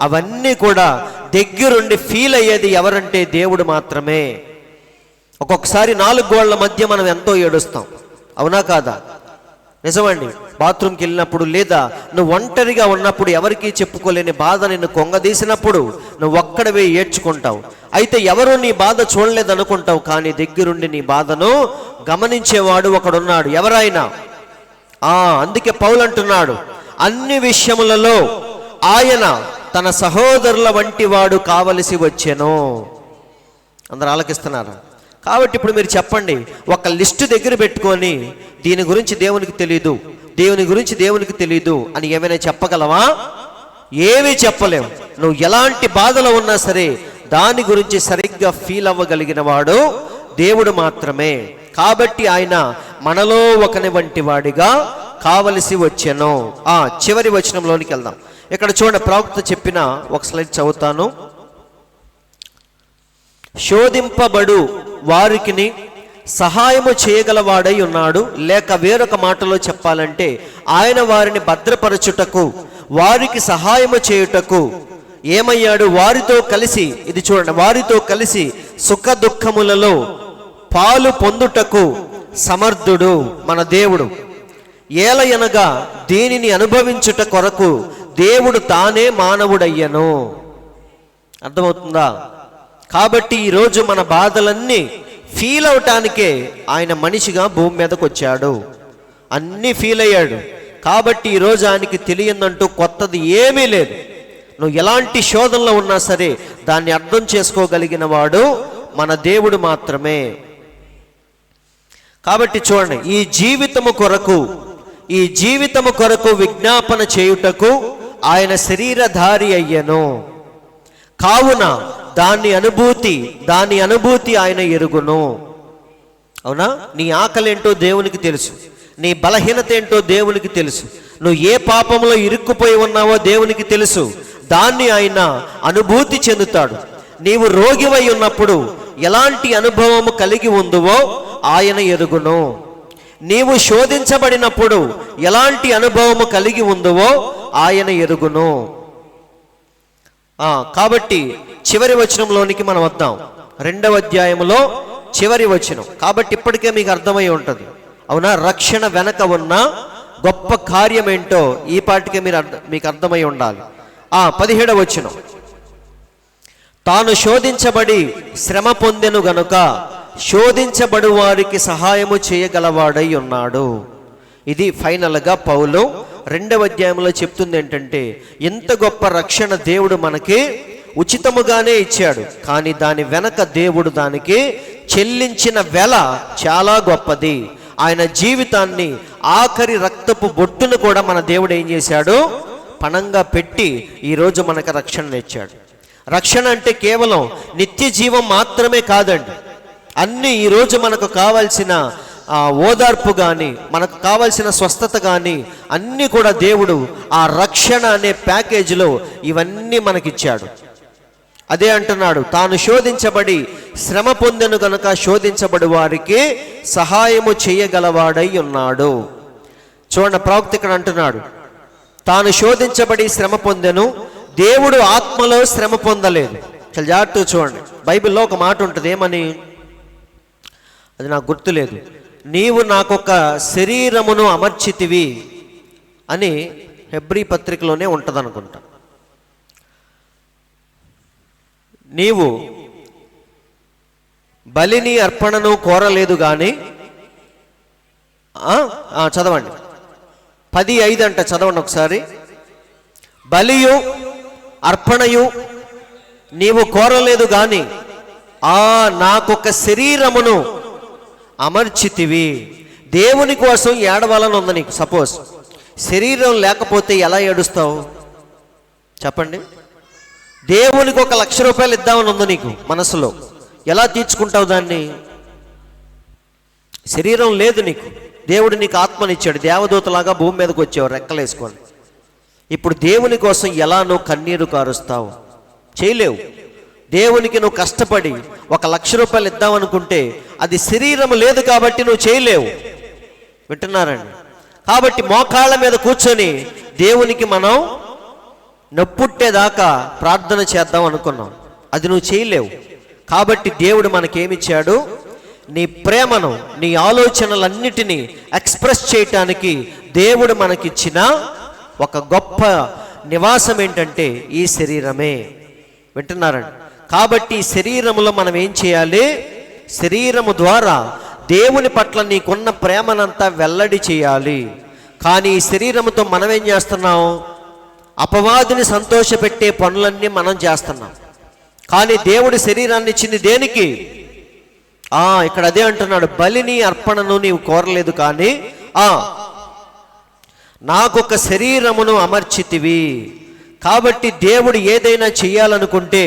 అవన్నీ కూడా దగ్గరుండి ఫీల్ అయ్యేది ఎవరంటే దేవుడు మాత్రమే. ఒక్కొక్కసారి 4 గోళ్ల మధ్య మనం ఎంతో ఏడుస్తాం, అవునా కాదా? నిజమండి. బాత్రూమ్కి వెళ్ళినప్పుడు, లేదా నువ్వు ఒంటరిగా ఉన్నప్పుడు, ఎవరికీ చెప్పుకోలేని బాధ నిన్ను కొంగదీసినప్పుడు నువ్వు ఒక్కడవే ఏడ్చుకుంటావు. అయితే ఎవరూ నీ బాధ చూడలేదనుకుంటావు, కానీ దగ్గరుండి నీ బాధను గమనించేవాడు ఒకడున్నాడు. ఎవరైనా అందుకే పౌలు అంటున్నాడు, అన్ని విషయములలో ఆయన తన సహోదరుల వంటి వాడు కావలసి వచ్చెను. అందరూ ఆలకిస్తున్నారా? కాబట్టి ఇప్పుడు మీరు చెప్పండి, ఒక లిస్టు దగ్గర పెట్టుకొని దీని గురించి దేవునికి తెలీదు, దేవుని గురించి దేవునికి తెలీదు అని ఏమైనా చెప్పగలవా? ఏమీ చెప్పలేము. నువ్వు ఎలాంటి బాధలో ఉన్నా సరే దాని గురించి సరిగ్గా ఫీల్ అవ్వగలిగిన వాడు దేవుడు మాత్రమే. కాబట్టి ఆయన మనలో ఒకని వంటి వాడిగా కావలసి వచ్చెను. చివరి వచనంలోనికి వెళ్దాం. ఇక్కడ చూడండి, ప్రవక్త చెప్పిన ఒక స్లైడ్ చదువుతాను. శోధింపబడు వారికిని సహాయము చేయగలవాడై ఉన్నాడు, లేక వేరొక మాటలో చెప్పాలంటే ఆయన వారిని భద్రపరచుటకు, వారికి సహాయము చేయుటకు ఏమయ్యాడు? వారితో కలిసి, ఇది చూడండి, వారితో కలిసి సుఖ దుఃఖములలో పాలు పొందుటకు సమర్థుడు మన దేవుడు. ఏలయనగా దీనిని అనుభవించుట కొరకు దేవుడు తానే మానవుడయ్యను. అర్థమవుతుందా? కాబట్టి ఈరోజు మన బాధలన్నీ ఫీల్ అవటానికే ఆయన మనిషిగా భూమి మీదకి వచ్చాడు. అన్నీ ఫీల్ అయ్యాడు. కాబట్టి ఈరోజు ఆయనకి తెలియదంటూ కొత్తది ఏమీ లేదు. నువ్వు ఎలాంటి శోధనలో ఉన్నా సరే దాన్ని అర్థం చేసుకోగలిగిన వాడు మన దేవుడు మాత్రమే. కాబట్టి చూడండి, ఈ జీవితము కొరకు విజ్ఞాపన చేయుటకు ఆయన శరీరధారి అయ్యను. కావున దాని అనుభూతి ఆయన ఎరుగును. అవునా? నీ ఆకలేంటో దేవునికి తెలుసు, నీ బలహీనత ఏంటో దేవునికి తెలుసు, నువ్వు ఏ పాపంలో ఇరుక్కుపోయి ఉన్నావో దేవునికి తెలుసు. దాన్ని ఆయన అనుభూతి చెందుతాడు. నీవు రోగివై ఉన్నప్పుడు ఎలాంటి అనుభవము కలిగి ఉందువో ఆయన ఎరుగును. నీవు శోధించబడినప్పుడు ఎలాంటి అనుభవము కలిగి ఉందువో ఆయన ఎరుగును. కాబట్టి చివరి వచనంలోనికి మనం వద్దాం. 2వ అధ్యాయంలో చివరి వచనం. కాబట్టి ఇప్పటికే మీకు అర్థమై ఉంటుంది, అవునా? రక్షణ వెనక ఉన్న గొప్ప కార్యం ఏంటో ఈ పాటికే మీకు అర్థమై ఉండాలి. 17వ వచనం. తాను శోధించబడి శ్రమ పొందెను గనుక శోధించబడు వారికి సహాయము చేయగలవాడై ఉన్నాడు. ఇది ఫైనల్గా పౌలు 2వ అధ్యాయంలో చెప్తుంది ఏంటంటే, ఎంత గొప్ప రక్షణ దేవుడు మనకి ఉచితముగానే ఇచ్చాడు, కానీ దాని వెనక దేవుడు దానికి చెల్లించిన వెల చాలా గొప్పది. ఆయన జీవితాన్ని, ఆఖరి రక్తపు బొట్టును కూడా మన దేవుడు ఏం చేశాడు? పణంగా పెట్టి ఈరోజు మనకు రక్షణ ఇచ్చాడు. రక్షణ అంటే కేవలం నిత్య జీవం మాత్రమే కాదండి. అన్నీ ఈరోజు మనకు కావాల్సిన ఓదార్పు కానీ, మనకు కావాల్సిన స్వస్థత కానీ అన్నీ కూడా దేవుడు ఆ రక్షణ అనే ప్యాకేజీలో ఇవన్నీ మనకిచ్చాడు. అదే అంటున్నాడు, తాను శోధించబడి శ్రమ పొందెను గనుక శోధించబడి వారికి సహాయము చేయగలవాడై ఉన్నాడు. చూడండి, ప్రవక్త ఇక్కడ అంటున్నాడు, తాను శోధించబడి శ్రమ పొందెను. దేవుడు ఆత్మలో శ్రమ పొందలేదు. చాలా జాగ్రత్తగా చూడండి, బైబిల్లో ఒక మాట ఉంటుంది, ఏమని? అది నాకు గుర్తులేదు. నీవు నాకొక శరీరమును అమర్చితివి, అని హెబ్రీ పత్రికలోనే ఉంటుంది అనుకుంటా. నీవు బలిని అర్పణను కోరలేదు కానీ చదవండి 10:5 అంట, చదవండి ఒకసారి. బలియు అర్పణయు నీవు కోరలేదు గాని నాకొక శరీరమును అమర్చితివి. దేవుని కోసం ఏడవాలని ఉంది నీకు. సపోజ్ శరీరం లేకపోతే ఎలా ఏడుస్తావు చెప్పండి? దేవునికి ఒక ₹1,00,000 ఇద్దామని ఉంది నీకు మనసులో, ఎలా తీర్చుకుంటావు దాన్ని? శరీరం లేదు నీకు, దేవుడు నీకు ఆత్మనిచ్చాడు, దేవదూతలాగా భూమి మీదకి వచ్చావు రెక్కలేసుకొని. ఇప్పుడు దేవుని కోసం ఎలా నువ్వు కన్నీరు కారుస్తావు? చేయలేవు. దేవునికి నువ్వు కష్టపడి ఒక ₹1,00,000 ఇద్దామనుకుంటే అది శరీరం లేదు కాబట్టి నువ్వు చేయలేవు. వింటున్నారండి? కాబట్టి మోకాళ్ళ మీద కూర్చొని దేవునికి మనం నొప్పుట్టేదాకా ప్రార్థన చేద్దాం అనుకున్నాం, అది నువ్వు చేయలేవు. కాబట్టి దేవుడు మనకేమిచ్చాడు? నీ ప్రేమను, నీ ఆలోచనలన్నిటినీ ఎక్స్ప్రెస్ చేయటానికి దేవుడు మనకిచ్చిన ఒక గొప్ప నివాసం ఏంటంటే ఈ శరీరమే. వింటున్నారండి? కాబట్టి ఈ శరీరములో మనం ఏం చేయాలి? శరీరము ద్వారా దేవుని పట్ల నీకున్న ప్రేమనంతా వెల్లడి చేయాలి. కానీ ఈ శరీరముతో మనం ఏం చేస్తున్నాం? అపవాదిని సంతోషపెట్టే పనులన్నీ మనం చేస్తున్నాం. కానీ దేవుడి శరీరాన్ని ఇచ్చింది దేనికి? ఇక్కడ అదే అంటున్నాడు, బలిని అర్పణను నీవు కోరలేదు కానీ నాకొక శరీరమును అమర్చితివి. కాబట్టి దేవుడు ఏదైనా చెయ్యాలనుకుంటే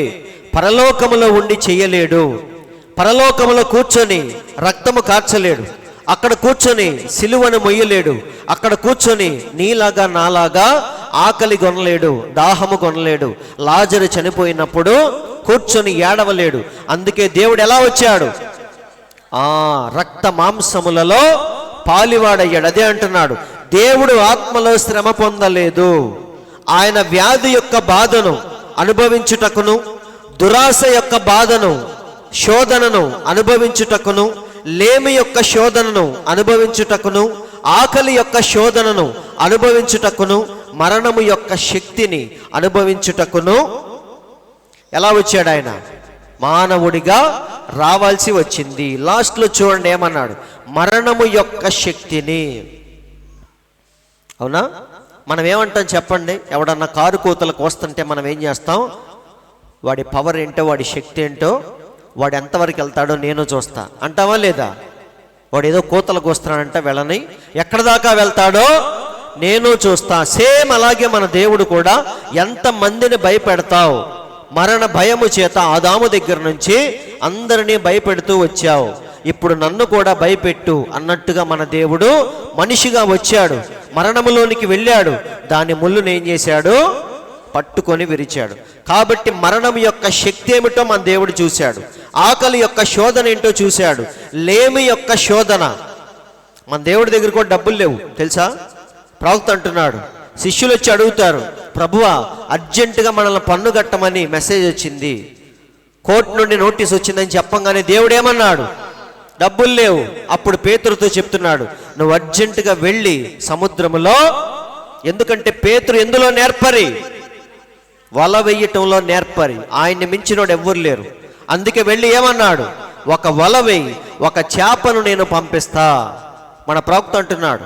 పరలోకములో ఉండి చెయ్యలేడు. పరలోకములో కూర్చొని రక్తము కార్చలేడు, అక్కడ కూర్చొని సిలువను మొయ్యలేడు, అక్కడ కూర్చొని నీలాగా నాలాగా ఆకలి కొనలేడు, దాహము కొనలేడు. లాజరు చనిపోయినప్పుడు కూర్చొని ఏడవలేడు. అందుకే దేవుడు ఎలా వచ్చాడు? రక్త మాంసములలో పాలివాడయ్యాడు. అదే అంటున్నాడు, దేవుడు ఆత్మలో శ్రమ పొందలేదు. ఆయన వ్యాధి యొక్క బాధను అనుభవించుటకును, దురాశ యొక్క బాధను, శోధనను అనుభవించుటకును, లేమి యొక్క శోధనను అనుభవించుటకును, ఆకలి యొక్క శోధనను అనుభవించుటకును, మరణము యొక్క శక్తిని అనుభవించుటకును ఎలా వచ్చాడు? ఆయన మానవుడిగా రావాల్సి వచ్చింది. లాస్ట్లో చూడండి ఏమన్నాడు? మరణము యొక్క శక్తిని. అవునా? మనం ఏమంటాం చెప్పండి? ఎవడన్నా కారు కూతలకు వస్తుంటే మనం ఏం చేస్తాం? వాడి పవర్ ఏంటో, వాడి శక్తి ఏంటో, వాడు ఎంతవరకు వెళ్తాడో నేను చూస్తా అంటావా లేదా? వాడు ఏదో కూతలకు వస్తున్నాడంటే వెళ్ళని, ఎక్కడి దాకా వెళ్తాడో నేను చూస్తా. సేమ్ అలాగే మన దేవుడు కూడా ఎంతమందిని భయపెడతావు? మరణ భయము చేత ఆదాము దగ్గర నుంచి అందరినీ భయపెడుతూ వచ్చావు, ఇప్పుడు నన్ను కూడా భయపెట్టు అన్నట్టుగా మన దేవుడు మనిషిగా వచ్చాడు, మరణములోనికి వెళ్ళాడు. దాని ముళ్ళును ఏం చేశాడు? పట్టుకొని విరిచాడు. కాబట్టి మరణం యొక్క శక్తి ఏమిటో మన దేవుడు చూశాడు, ఆకలి యొక్క శోధన ఏంటో చూశాడు, లేమి యొక్క శోధన. మన దేవుడి దగ్గర కూడా డబ్బులు లేవు తెలుసా? ప్రవక్త అంటున్నాడు, శిష్యులు వచ్చి అడుగుతారు, ప్రభువా అర్జెంటుగా మనల్ని పన్ను కట్టమని మెసేజ్ వచ్చింది, కోర్టు నుండి నోటీస్ వచ్చిందని చెప్పంగానే దేవుడు ఏమన్నాడు? డబ్బులు లేవు. అప్పుడు పేతురుతో చెప్తున్నాడు, నువ్వు అర్జెంటుగా వెళ్ళి సముద్రములో, ఎందుకంటే పేతురు ఎందులో నేర్పరి? వల వెయ్యటంలో నేర్పరి. ఆయన్ని మించినోడు ఎవ్వరు లేరు. అందుకే వెళ్ళి ఏమన్నాడు? ఒక వల వేయి, ఒక చేపను నేను పంపిస్తా. మన ప్రవక్త అంటున్నాడు,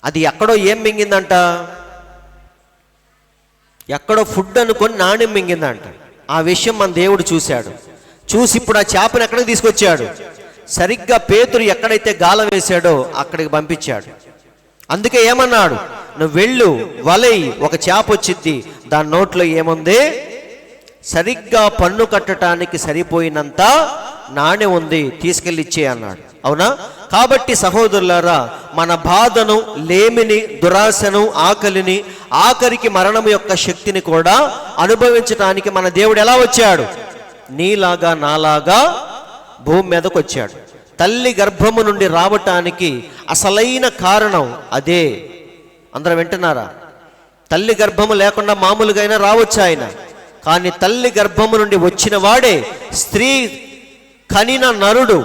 అది ఎక్కడో ఏం మింగిందంట? ఎక్కడో ఫుడ్ అనుకొని నాణ్యం మింగిందంట. ఆ విషయం మన దేవుడు చూశాడు. చూసి ఇప్పుడు ఆ చేపను ఎక్కడికి తీసుకొచ్చాడు? సరిగ్గా పేతురు ఎక్కడైతే గాలం వేశాడో అక్కడికి పంపించాడు. అందుకే ఏమన్నాడు? నువ్వు వెళ్ళు, వలై, ఒక చేప వచ్చింది, దాని నోట్లో ఏముంది? సరిగ్గా పన్ను కట్టడానికి సరిపోయినంత నాణ్యం ఉంది, తీసుకెళ్ళి ఇచ్చే అన్నాడు. అవునా? కాబట్టి సహోదరులారా, మన బాధను, లేమిని, దురాశను, ఆకలిని, ఆఖరికి మరణం యొక్క శక్తిని కూడా అనుభవించడానికి మన దేవుడు ఎలా వచ్చాడు? నీలాగా నాలాగా భూమి మీదకు వచ్చాడు. తల్లి గర్భము నుండి రావటానికి అసలైన కారణం అదే. అందరం వింటున్నారా? తల్లి గర్భము లేకుండా మామూలుగా అయినా రావచ్చు ఆయన, కానీ తల్లి గర్భము నుండి వచ్చిన వాడే స్త్రీ కనిన నరుడు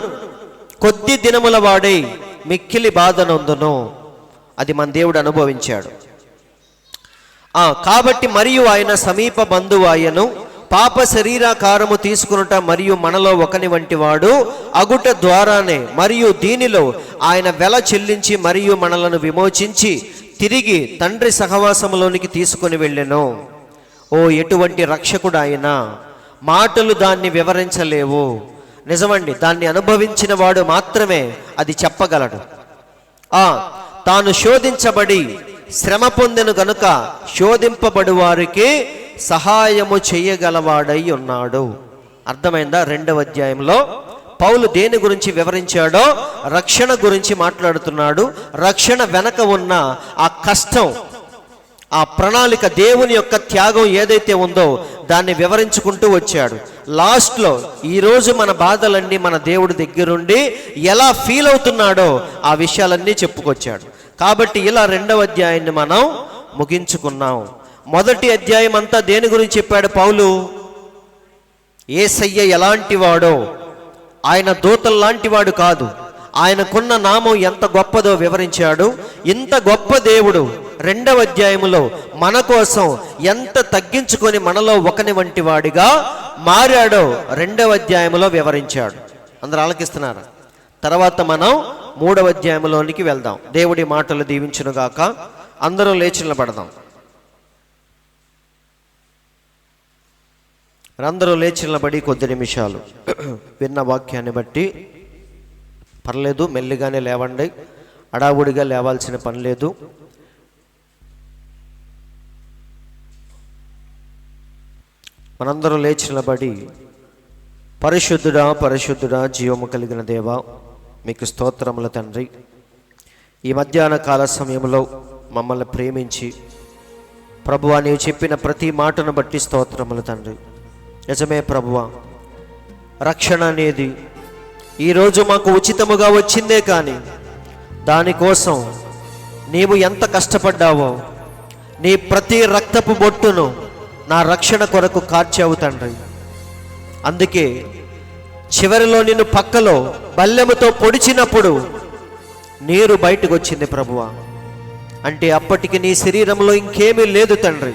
కొద్ది దినముల వాడై మిక్కిలి బాధ నొందును. అది మన దేవుడు అనుభవించాడు. కాబట్టి మరియు ఆయన సమీప బంధువు ఆయను, పాప శరీరాకారము తీసుకునుట మరియు మనలో ఒకని వంటి వాడు అగుట ద్వారానే మరియు దీనిలో ఆయన వెల చెల్లించి మరియు మనలను విమోచించి తిరిగి తండ్రి సహవాసములోనికి తీసుకొని వెళ్ళెను. ఓ ఎటువంటి రక్షకుడు ఆయన! మాటలు దాన్ని వివరించలేవు. నిజమండి, దాన్ని అనుభవించిన వాడు మాత్రమే అది చెప్పగలడు. తాను శోధించబడి శ్రమ పొందెను గనుక శోధింపబడు వారికి సహాయము చేయగలవాడై ఉన్నాడు. అర్థమైందా? 2వ అధ్యాయంలో పౌలు దేని గురించి వివరించాడో రక్షణ గురించి మాట్లాడుతున్నాడు. రక్షణ వెనక ఉన్న ఆ కష్టం, ఆ ప్రణాళిక, దేవుని యొక్క త్యాగం ఏదైతే ఉందో దాన్ని వివరించుకుంటూ వచ్చాడు. లాస్ట్లో ఈరోజు మన బాధలన్నీ మన దేవుడి దగ్గరుండి ఎలా ఫీల్ అవుతున్నాడో ఆ విషయాలన్నీ చెప్పుకొచ్చాడు. కాబట్టి ఇలా 2వ అధ్యాయాన్ని మనం ముగించుకున్నాం. 1వ అధ్యాయం అంతా దేని గురించి చెప్పాడు పౌలు? యేసయ్య ఎలాంటి వాడో, ఆయన దూతల్లాంటి వాడు కాదు, ఆయనకున్న నామం ఎంత గొప్పదో వివరించాడు. ఇంత గొప్ప దేవుడు 2వ అధ్యాయములో మన కోసం ఎంత తగ్గించుకొని మనలో ఒకని వంటి వాడిగా మారాడో 2వ అధ్యాయములో వివరించాడు. అందరూ ఆలకిస్తున్నారా? తర్వాత మనం 3వ అధ్యాయంలోనికి వెళ్దాం. దేవుడి మాటలు దీవించునుగాక. అందరూ లేచి నిలబడదాం. అందరూ లేచి నిలబడి కొద్ది నిమిషాలు విన్న వాక్యాన్ని బట్టి పర్లేదు, మెల్లిగానే లేవండి, అడావుడిగా లేవాల్సిన పని లేదు. మనందరూ లేచి నిలబడి, పరిశుద్ధుడా పరిశుద్ధుడా జీవము కలిగిన దేవా, మీకు స్తోత్రముల తండ్రి. ఈ మధ్యాహ్న కాల సమయంలో మమ్మల్ని ప్రేమించి ప్రభువా నీవు చెప్పిన ప్రతి మాటను బట్టి స్తోత్రముల తండ్రి. నిజమే ప్రభువా, రక్షణ అనేది ఈరోజు మాకు ఉచితముగా వచ్చిందే, కానీ దానికోసం నీవు ఎంత కష్టపడ్డావో, నీ ప్రతి రక్తపు బొట్టును నా రక్షణ కొరకు కార్చావు తండ్రి. అందుకే చివరిలో నిన్ను పక్కలో బల్లెముతో పొడిచినప్పుడు నీరు బయటకు వచ్చింది ప్రభువా. అంటే అప్పటికి నీ శరీరంలో ఇంకేమీ లేదు తండ్రి.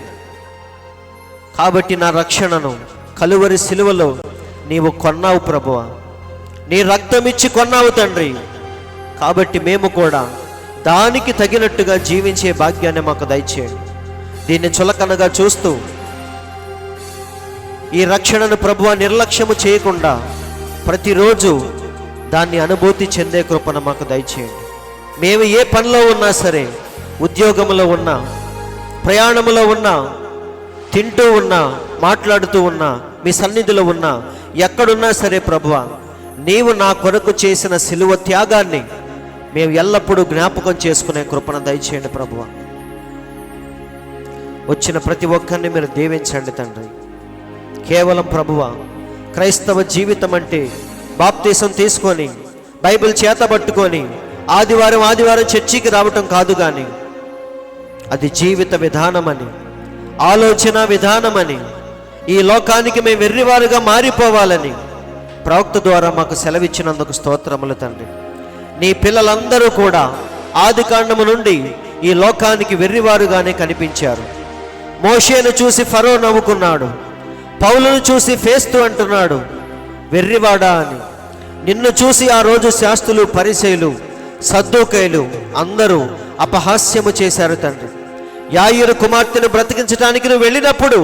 కాబట్టి నా రక్షణను కలువరి సిలువలో నీవు కొన్నావు ప్రభువా, నీ రక్తమిచ్చి కొన్నావు తండ్రి. కాబట్టి మేము కూడా దానికి తగినట్టుగా జీవించే భాగ్యాన్ని మాకు దయచేయండి. దీన్ని చులకనగా చూస్తూ ఈ రక్షణను ప్రభువా నిర్లక్ష్యము చేయకుండా ప్రతిరోజు దాన్ని అనుభూతి చెందే కృపను మాకు దయచేయండి. మేము ఏ పనిలో ఉన్నా సరే, ఉద్యోగంలో ఉన్నా, ప్రయాణంలో ఉన్నా, తింటూ ఉన్నా, మాట్లాడుతూ ఉన్నా, మీ సన్నిధిలో ఉన్నా, ఎక్కడున్నా సరే ప్రభువా, నీవు నా కొరకు చేసిన సిలువ త్యాగాన్ని మేము ఎల్లప్పుడూ జ్ఞాపకం చేసుకునే కృపను దయచేయండి ప్రభువా. వచ్చిన ప్రతి ఒక్కరిని మీరు దీవించండి తండ్రి. కేవలం ప్రభువా, క్రైస్తవ జీవితం అంటే బాప్తీసం తీసుకొని బైబిల్ చేతబట్టుకొని ఆదివారం చర్చికి రావటం కాదు, కానీ అది జీవిత విధానమని, ఆలోచన విధానమని, ఈ లోకానికి మేము వెర్రివారుగా మారిపోవాలని ప్రవక్త ద్వారా మాకు సెలవిచ్చినందుకు స్తోత్రములు తండ్రి. నీ పిల్లలందరూ కూడా ఆదికాండము నుండి ఈ లోకానికి వెర్రివారుగానే కనిపించారు. మోషేను చూసి ఫరో నవ్వుకున్నాడు, పౌలును చూసి ఫేస్తు అంటున్నాడు వెర్రివాడా అని. నిన్ను చూసి ఆ రోజు శాస్త్రులు, పరిసయ్యులు, సద్దూకయ్యులు అందరూ అపహాస్యము చేశారు తండ్రి. యాయీరు కుమార్తెను బ్రతికించడానికి నువ్వు వెళ్ళినప్పుడు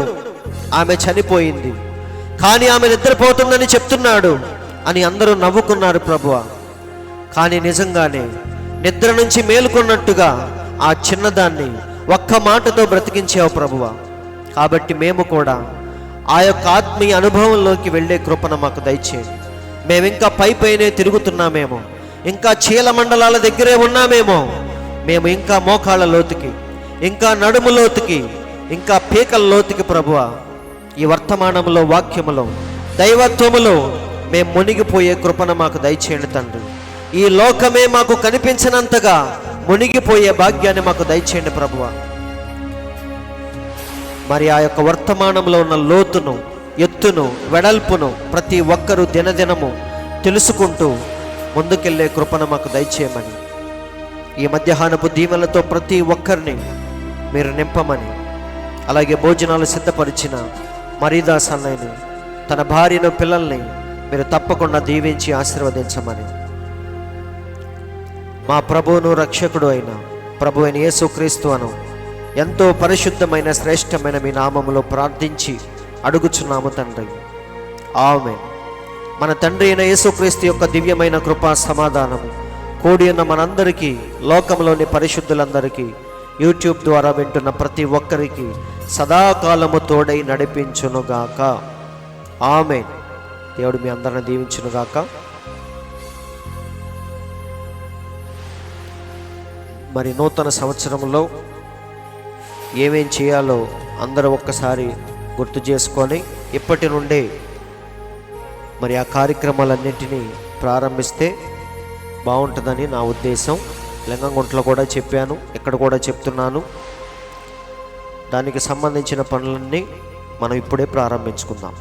ఆమె చనిపోయింది, కానీ ఆమె నిద్రపోతుందని చెప్తున్నాడు అని అందరూ నవ్వుకున్నారు ప్రభువా. కానీ నిజంగానే నిద్ర నుంచి మేలుకున్నట్టుగా ఆ చిన్నదాన్ని ఒక్క మాటతో బ్రతికించావు ప్రభువా. కాబట్టి మేము కూడా ఆ యొక్క ఆత్మీయ అనుభవంలోకి వెళ్ళే కృపను మాకు దయచేయండి. మేము ఇంకా పైనే తిరుగుతున్నామేమో, ఇంకా చీల మండలాల దగ్గరే ఉన్నామేమో, మేము ఇంకా మోకాళ్ళ లోతుకి, ఇంకా నడుము లోతుకి, ఇంకా పీకల లోతుకి ప్రభువా ఈ వర్తమానంలో, వాక్యములో, దైవత్వములో మేము మునిగిపోయే కృపను మాకు దయచేయండి తండ్రి. ఈ లోకమే మాకు కనిపించినంతగా మునిగిపోయే భాగ్యాన్ని మాకు దయచేయండి ప్రభువా. మరి ఆ యొక్క వర్తమానంలో ఉన్న లోతును, ఎత్తును, వెడల్పును ప్రతి ఒక్కరూ దినదినము తెలుసుకుంటూ ముందుకెళ్ళే కృపను మాకు దయచేయమని ఈ మధ్యాహ్నపు దీవెనలతో ప్రతి ఒక్కరిని మీరు నింపమని, అలాగే భోజనాలు సిద్ధపరిచిన మరీదాస్ అన్నయ్యని, తన భార్యను, పిల్లల్ని మీరు తప్పకుండా దీవించి ఆశీర్వదించమని, మా ప్రభువును రక్షకుడు అయిన ప్రభు అయిన యేసుక్రీస్తు అను ఎంతో పరిశుద్ధమైన శ్రేష్టమైన మీ నామములో ప్రార్థించి అడుగుచున్నాము తండ్రి. ఆమేన్. మన తండ్రి అయిన యేసుక్రీస్తు యొక్క దివ్యమైన కృపా సమాధానము కూడి ఉన్న మనందరికీ, లోకంలోని పరిశుద్ధులందరికీ, యూట్యూబ్ ద్వారా వింటున్న ప్రతి ఒక్కరికి సదాకాలము తోడై నడిపించునుగాక. ఆమేన్. దేవుడు మీ అందరిని దీవించునుగాక. మరి నూతన సంవత్సరంలో ఏమేం చేయాలో అందరూ ఒక్కసారి గుర్తు చేసుకొని ఇప్పటి నుండే మరి ఆ కార్యక్రమాలన్నింటినీ ప్రారంభిస్తే బాగుంటుందని నా ఉద్దేశం. లింగంగుంటలో కూడా చెప్పాను, ఇక్కడ కూడా చెప్తున్నాను. దానికి సంబంధించిన పనులన్నీ మనం ఇప్పుడే ప్రారంభించుకుందాం.